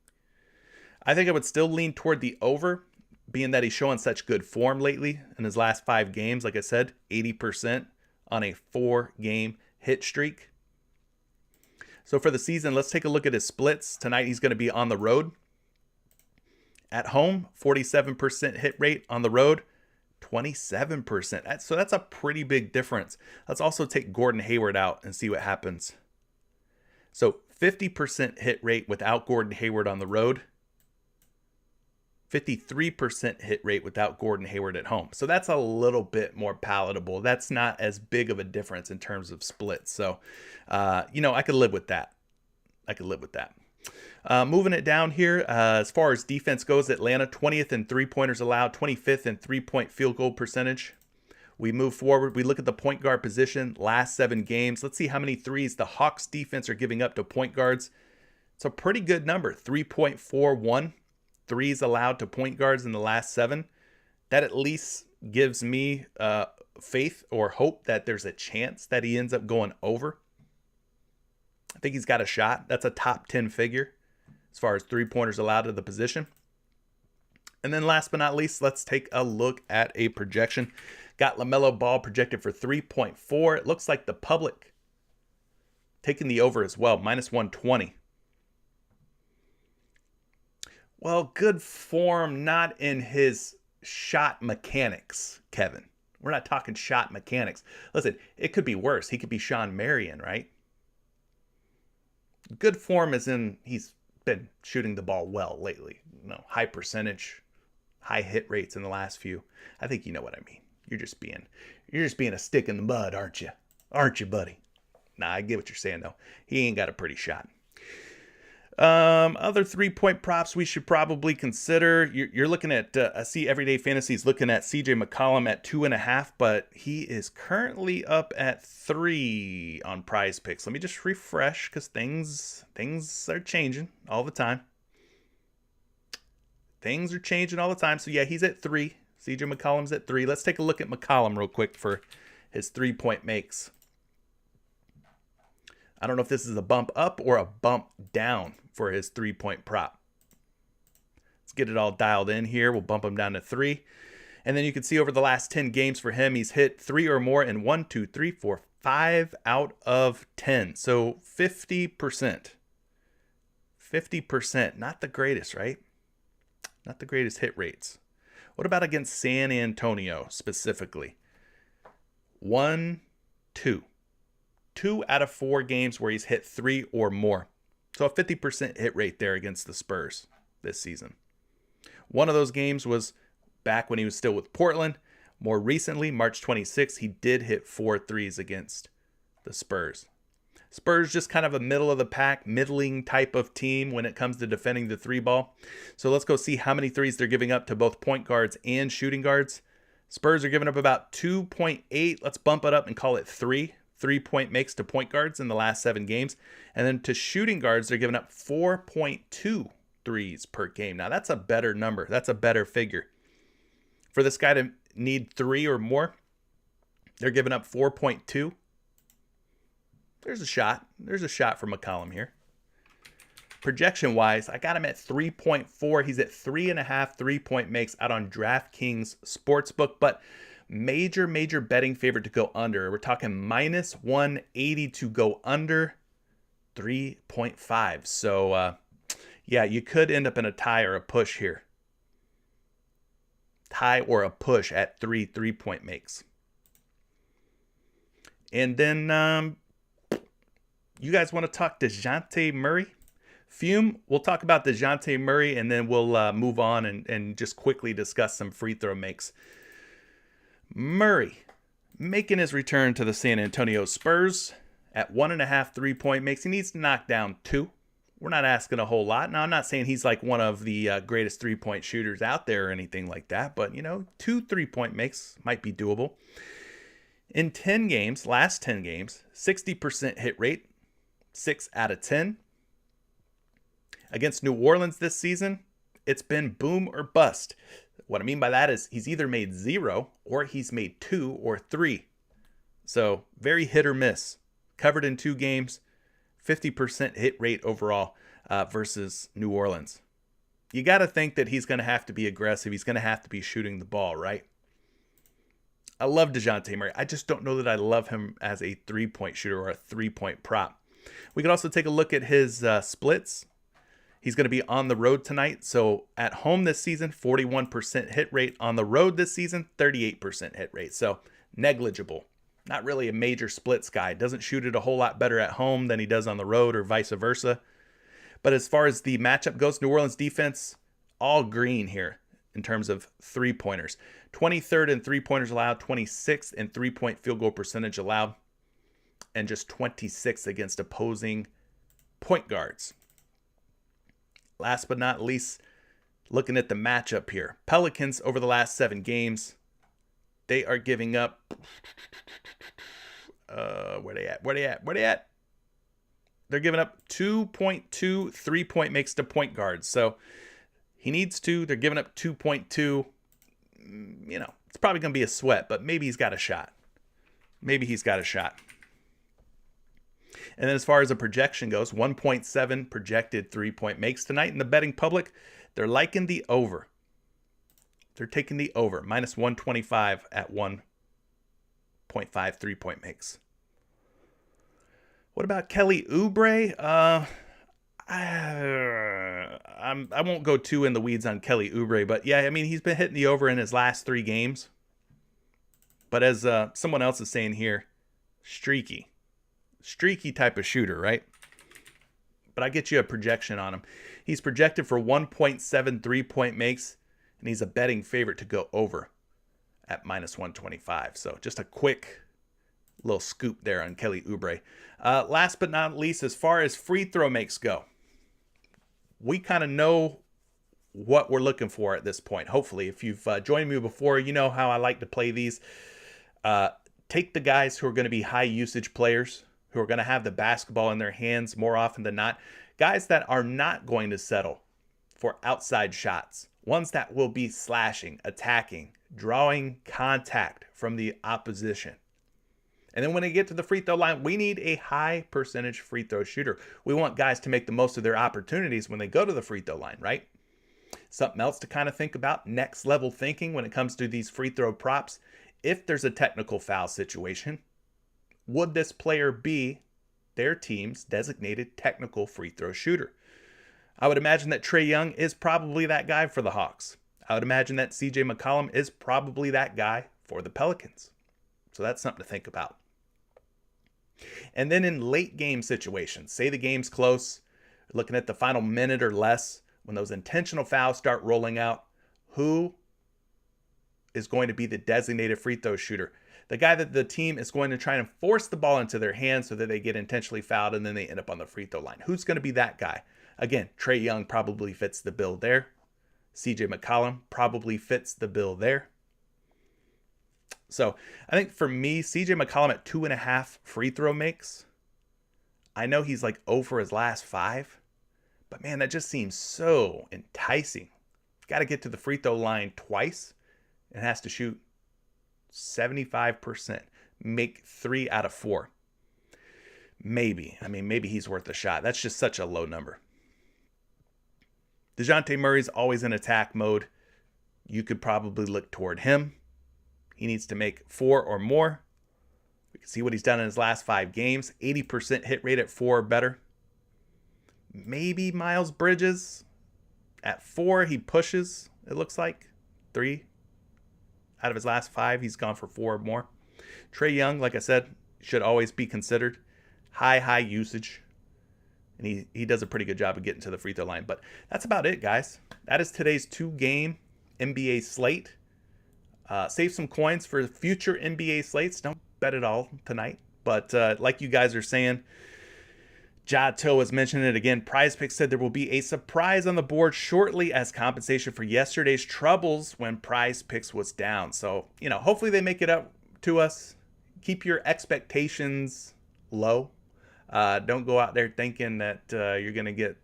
I think I would still lean toward the over, being that he's showing such good form lately in his last 5 games. Like I said, 80% on a 4-game hit streak. So for the season, let's take a look at his splits. Tonight he's going to be on the road. At home, 47% hit rate. On the road, 27%. So that's a pretty big difference. Let's also take Gordon Hayward out and see what happens. So 50% hit rate without Gordon Hayward on the road. 53% hit rate without Gordon Hayward at home. So that's a little bit more palatable. That's not as big of a difference in terms of splits. So, I could live with that. Moving it down here, as far as defense goes, Atlanta 20th in three-pointers allowed, 25th in three-point field goal percentage. We move forward. We look at the point guard position, last 7 games. Let's see how many threes the Hawks defense are giving up to point guards. It's a pretty good number, 3.41 threes allowed to point guards in the last 7. That at least gives me faith or hope that there's a chance that he ends up going over. I think he's got a shot. That's a top 10 figure as far as three-pointers allowed to the position. And then last but not least, let's take a look at a projection. Got LaMelo Ball projected for 3.4. It looks like the public taking the over as well, minus 120. Well, good form, not in his shot mechanics, Kevin. We're not talking shot mechanics. Listen, it could be worse. He could be Sean Marion, right? Good form is in he's been shooting the ball well lately. High percentage, high hit rates in the last few. I think you know what I mean. You're just being a stick in the mud, aren't you? Aren't you, buddy? Nah, I get what you're saying though. He ain't got a pretty shot. Other 3-point props we should probably consider. You're looking at, I see Everyday Fantasy's looking at CJ McCollum at 2.5, but he is currently up at 3 on PrizePicks. Let me just refresh because things are changing all the time. So yeah, he's at 3. CJ McCollum's at 3. Let's take a look at McCollum real quick for his 3-point makes. I don't know if this is a bump up or a bump down for his 3-point prop. Let's get it all dialed in here. We'll bump him down to 3. And then you can see over the last 10 games for him, he's hit 3 or more in 1, 2, 3, 4, 5 out of 10. So 50%. 50%. Not the greatest, right? Not the greatest hit rates. What about against San Antonio specifically? 1, 2. 2 out of 4 games where he's hit 3 or more. So a 50% hit rate there against the Spurs this season. One of those games was back when he was still with Portland. More recently, March 26th, he did hit 4 threes against the Spurs. Spurs just kind of a middle of the pack, middling type of team when it comes to defending the 3 ball. So let's go see how many threes they're giving up to both point guards and shooting guards. Spurs are giving up about 2.8. Let's bump it up and call it 3. 3-point makes to point guards in the last 7 games. And then to shooting guards, they're giving up 4.2 threes per game. Now, that's a better number. That's a better figure. For this guy to need 3 or more, they're giving up 4.2. There's a shot. There's a shot for McCollum here. Projection-wise, I got him at 3.4. He's at 3.5 3-point makes out on DraftKings Sportsbook. But major betting favorite to go under. We're talking minus 180 to go under 3.5. So, yeah, you could end up in a tie or a push here. Tie or a push at 3-point makes. And then you guys want to talk DeJounte Murray? Fume, we'll talk about DeJounte Murray, and then we'll move on and just quickly discuss some free throw makes. Murray making his return to the San Antonio Spurs at 1.5 3-point makes. He needs to knock down 2. We're not asking a whole lot. Now, I'm not saying he's like one of the greatest 3-point shooters out there or anything like that, but, 2 3-point makes might be doable. In 10 games, last 10 games, 60% hit rate, 6 out of 10. Against New Orleans this season, it's been boom or bust. What I mean by that is he's either made 0 or he's made 2 or 3. So very hit or miss. Covered in 2 games, 50% hit rate overall versus New Orleans. you got to think that he's going to have to be aggressive. He's going to have to be shooting the ball, right? I love DeJounte Murray. I just don't know that I love him as a three-point shooter or a three-point prop. We can also take a look at his splits. He's going to be on the road tonight. So at home this season, 41% hit rate. On the road this season, 38% hit rate. So negligible. Not really a major splits guy. Doesn't shoot it a whole lot better at home than he does on the road or vice versa. But as far as the matchup goes, New Orleans defense, all green here in terms of three-pointers. 23rd in three-pointers allowed, 26th in three-point field goal percentage allowed, and just 26th against opposing point guards. Last but not least, looking at the matchup here. Pelicans over the last 7 games, they are giving up... where they at? They're giving up 2.2 three-point makes to point guards. So he needs 2. They're giving up 2.2. It's probably going to be a sweat, but maybe he's got a shot. And then as far as the projection goes, 1.7 projected three-point makes tonight in the betting public. They're liking the over. They're taking the over, minus 125 at 1.5 three-point makes. What about Kelly Oubre? I won't go too in the weeds on Kelly Oubre, but yeah, I mean, he's been hitting the over in his last 3 games. But as someone else is saying here, streaky type of shooter, right? But I get you a projection on him. He's projected for 1.7 three-point makes, and he's a betting favorite to go over at minus 125. So just a quick little scoop there on Kelly Oubre. Last but not least, as far as free throw makes go, we kind of know what we're looking for at this point. Hopefully, if you've joined me before, you know how I like to play these. Take the guys who are going to be high usage players, who are going to have the basketball in their hands more often than not. Guys that are not going to settle for outside shots. Ones that will be slashing, attacking, drawing contact from the opposition. And then when they get to the free throw line, we need a high percentage free throw shooter. We want guys to make the most of their opportunities when they go to the free throw line, right? Something else to kind of think about, next level thinking when it comes to these free throw props. If there's a technical foul situation, would this player be their team's designated technical free throw shooter? I would imagine that Trae Young is probably that guy for the Hawks. I would imagine that CJ McCollum is probably that guy for the Pelicans. So that's something to think about. And then in late game situations, say the game's close, looking at the final minute or less, when those intentional fouls start rolling out, who is going to be the designated free throw shooter? The guy that the team is going to try and force the ball into their hands so that they get intentionally fouled and then they end up on the free throw line. Who's going to be that guy? Again, Trae Young probably fits the bill there. CJ McCollum probably fits the bill there. So I think for me, CJ McCollum at 2.5 free throw makes. I know he's like 0 for his last 5, but man, that just seems so enticing. Got to get to the free throw line twice and has to shoot 75%, make 3 out of 4. Maybe. I mean, maybe he's worth a shot. That's just such a low number. DeJounte Murray's always in attack mode. You could probably look toward him. He needs to make 4 or more. We can see what he's done in his last 5 games. 80% hit rate at 4 or better. Maybe Miles Bridges. At 4, he pushes, it looks like. 3 out of his last 5, he's gone for 4 or more. Trae Young, like I said, should always be considered. High usage. And he does a pretty good job of getting to the free throw line. But that's about it, guys. That is today's 2-game NBA slate. Save some coins for future NBA slates. Don't bet it all tonight. But like you guys are saying, Jato has mentioned it again. PrizePicks said there will be a surprise on the board shortly as compensation for yesterday's troubles when PrizePicks was down. So, hopefully they make it up to us. Keep your expectations low. Don't go out there thinking that you're going to get,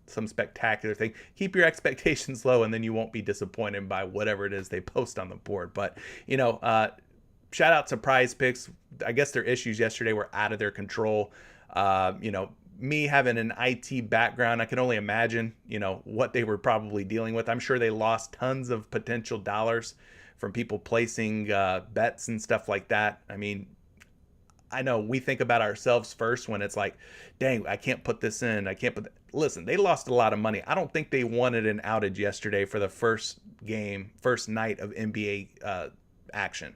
some spectacular thing. Keep your expectations low, and then you won't be disappointed by whatever it is they post on the board. But, shout out to PrizePicks. I guess their issues yesterday were out of their control. me having an IT background, I can only imagine, what they were probably dealing with. I'm sure they lost tons of potential dollars from people placing bets and stuff like that. I mean, I know we think about ourselves first when it's like, dang, I can't put this in. I can't put that. Listen, they lost a lot of money. I don't think they wanted an outage yesterday for the first night of NBA action.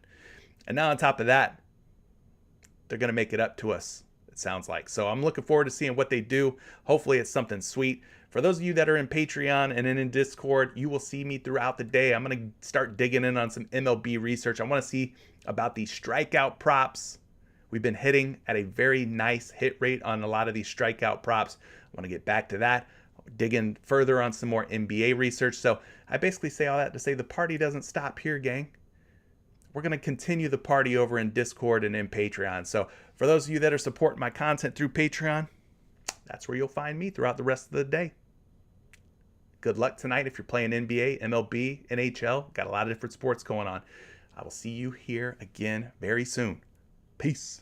And now on top of that, they're going to make it up to us, it sounds like. So I'm looking forward to seeing what they do. Hopefully it's something sweet. For those of you that are in Patreon and in Discord, you will see me throughout the day. I'm going to start digging in on some MLB research. I want to see about these strikeout props. We've been hitting at a very nice hit rate on a lot of these strikeout props. I want to get back to that. Dig in further on some more NBA research. So I basically say all that to say the party doesn't stop here, gang. We're going to continue the party over in Discord and in Patreon. So for those of you that are supporting my content through Patreon, that's where you'll find me throughout the rest of the day. Good luck tonight if you're playing NBA, MLB, NHL. Got a lot of different sports going on. I will see you here again very soon. Peace.